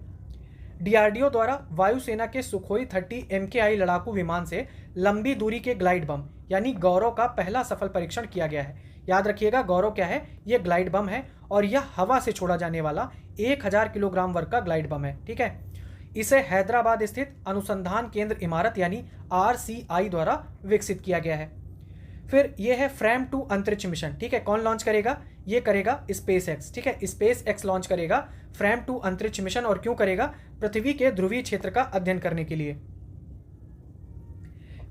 DRDO द्वारा वायुसेना के सुखोई 30 MKI लड़ाकू विमान से लंबी दूरी के ग्लाइड बम यानी गौरव का पहला सफल परीक्षण किया गया है। याद रखिएगा, गौरव क्या है? ये ग्लाइड बम है और यह हवा से छोड़ा जाने वाला 1000 किलोग्राम वर्ग का ग्लाइड बम है। ठीक है, इसे हैदराबाद स्थित अनुसंधान केंद्र इमारत यानी RCI द्वारा विकसित किया गया है। फिर यह है फ्रेम 2 अंतरिक्ष मिशन। ठीक है, कौन लॉन्च करेगा? ये करेगा SpaceX। ठीक है, SpaceX लॉन्च करेगा फ्रेम 2 अंतरिक्ष मिशन। और क्यों करेगा? पृथ्वी के ध्रुवीय क्षेत्र का अध्ययन करने के लिए।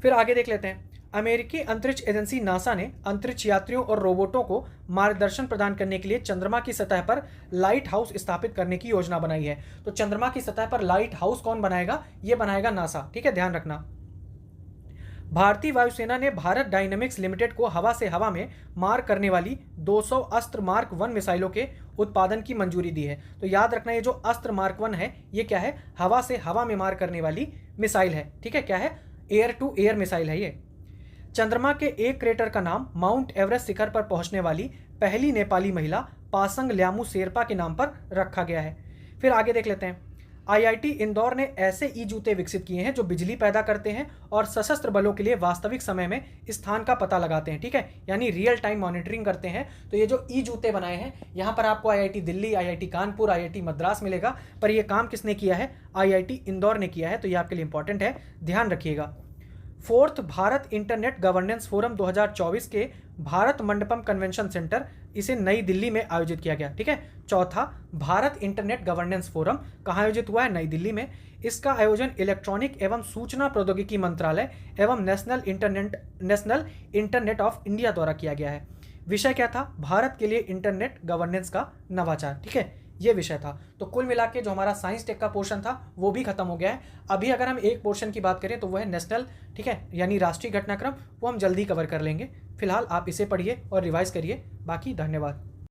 फिर आगे देख लेते हैं, अमेरिकी अंतरिक्ष एजेंसी नासा ने अंतरिक्ष यात्रियों और रोबोटों को मार्गदर्शन प्रदान करने के लिए चंद्रमा की सतह पर लाइट हाउस स्थापित करने की योजना बनाई है। तो चंद्रमा की सतह पर लाइट हाउस कौन बनाएगा? ये बनाएगा नासा। ठीक है, ध्यान रखना। भारतीय वायुसेना ने भारत डायनेमिक्स लिमिटेड को हवा से हवा में मार करने वाली 200 अस्त्र मार्क 1 मिसाइलों के उत्पादन की मंजूरी दी है। तो याद रखना, ये जो अस्त्र मार्क 1 है ये क्या है? हवा से हवा में मार करने वाली मिसाइल है। ठीक है, क्या है? एयर टू एयर मिसाइल है ये। चंद्रमा के एक क्रेटर का नाम माउंट एवरेस्ट शिखर पर पहुंचने वाली पहली नेपाली महिला पासंग ल्यामू शेरपा के नाम पर रखा गया है। फिर आगे देख लेते हैं, IIT इंदौर ने ऐसे ई जूते विकसित किए हैं जो बिजली पैदा करते हैं और सशस्त्र बलों के लिए वास्तविक समय में स्थान का पता लगाते हैं। ठीक है, यानी रियल टाइम मॉनिटरिंग करते हैं। तो ये जो ई जूते बनाए हैं, यहाँ पर आपको IIT Delhi, IIT Kanpur, IIT Madras मिलेगा, पर ये काम किसने किया है? IIT इंदौर ने किया है। तो ये आपके लिए इंपॉर्टेंट है, ध्यान रखिएगा। 4th Bharat internet governance forum 2024 के भारत मंडपम कन्वेंशन सेंटर, इसे नई दिल्ली में आयोजित किया गया। ठीक है, चौथा भारत इंटरनेट गवर्नेंस फोरम कहाँ आयोजित हुआ है? नई दिल्ली में। इसका आयोजन इलेक्ट्रॉनिक एवं सूचना प्रौद्योगिकी मंत्रालय एवं नेशनल इंटरनेट ऑफ इंडिया द्वारा किया गया है। विषय क्या था? भारत के लिए इंटरनेट गवर्नेंस का नवाचार। ठीक है, ये विषय था। तो कुल मिला के जो हमारा साइंस टेक का पोर्शन था वो भी खत्म हो गया है। अभी अगर हम एक पोर्शन की बात करें तो वो है नेशनल, ठीक है, यानी राष्ट्रीय घटनाक्रम, वो हम जल्दी कवर कर लेंगे। फिलहाल आप इसे पढ़िए और रिवाइज करिए। बाकी धन्यवाद।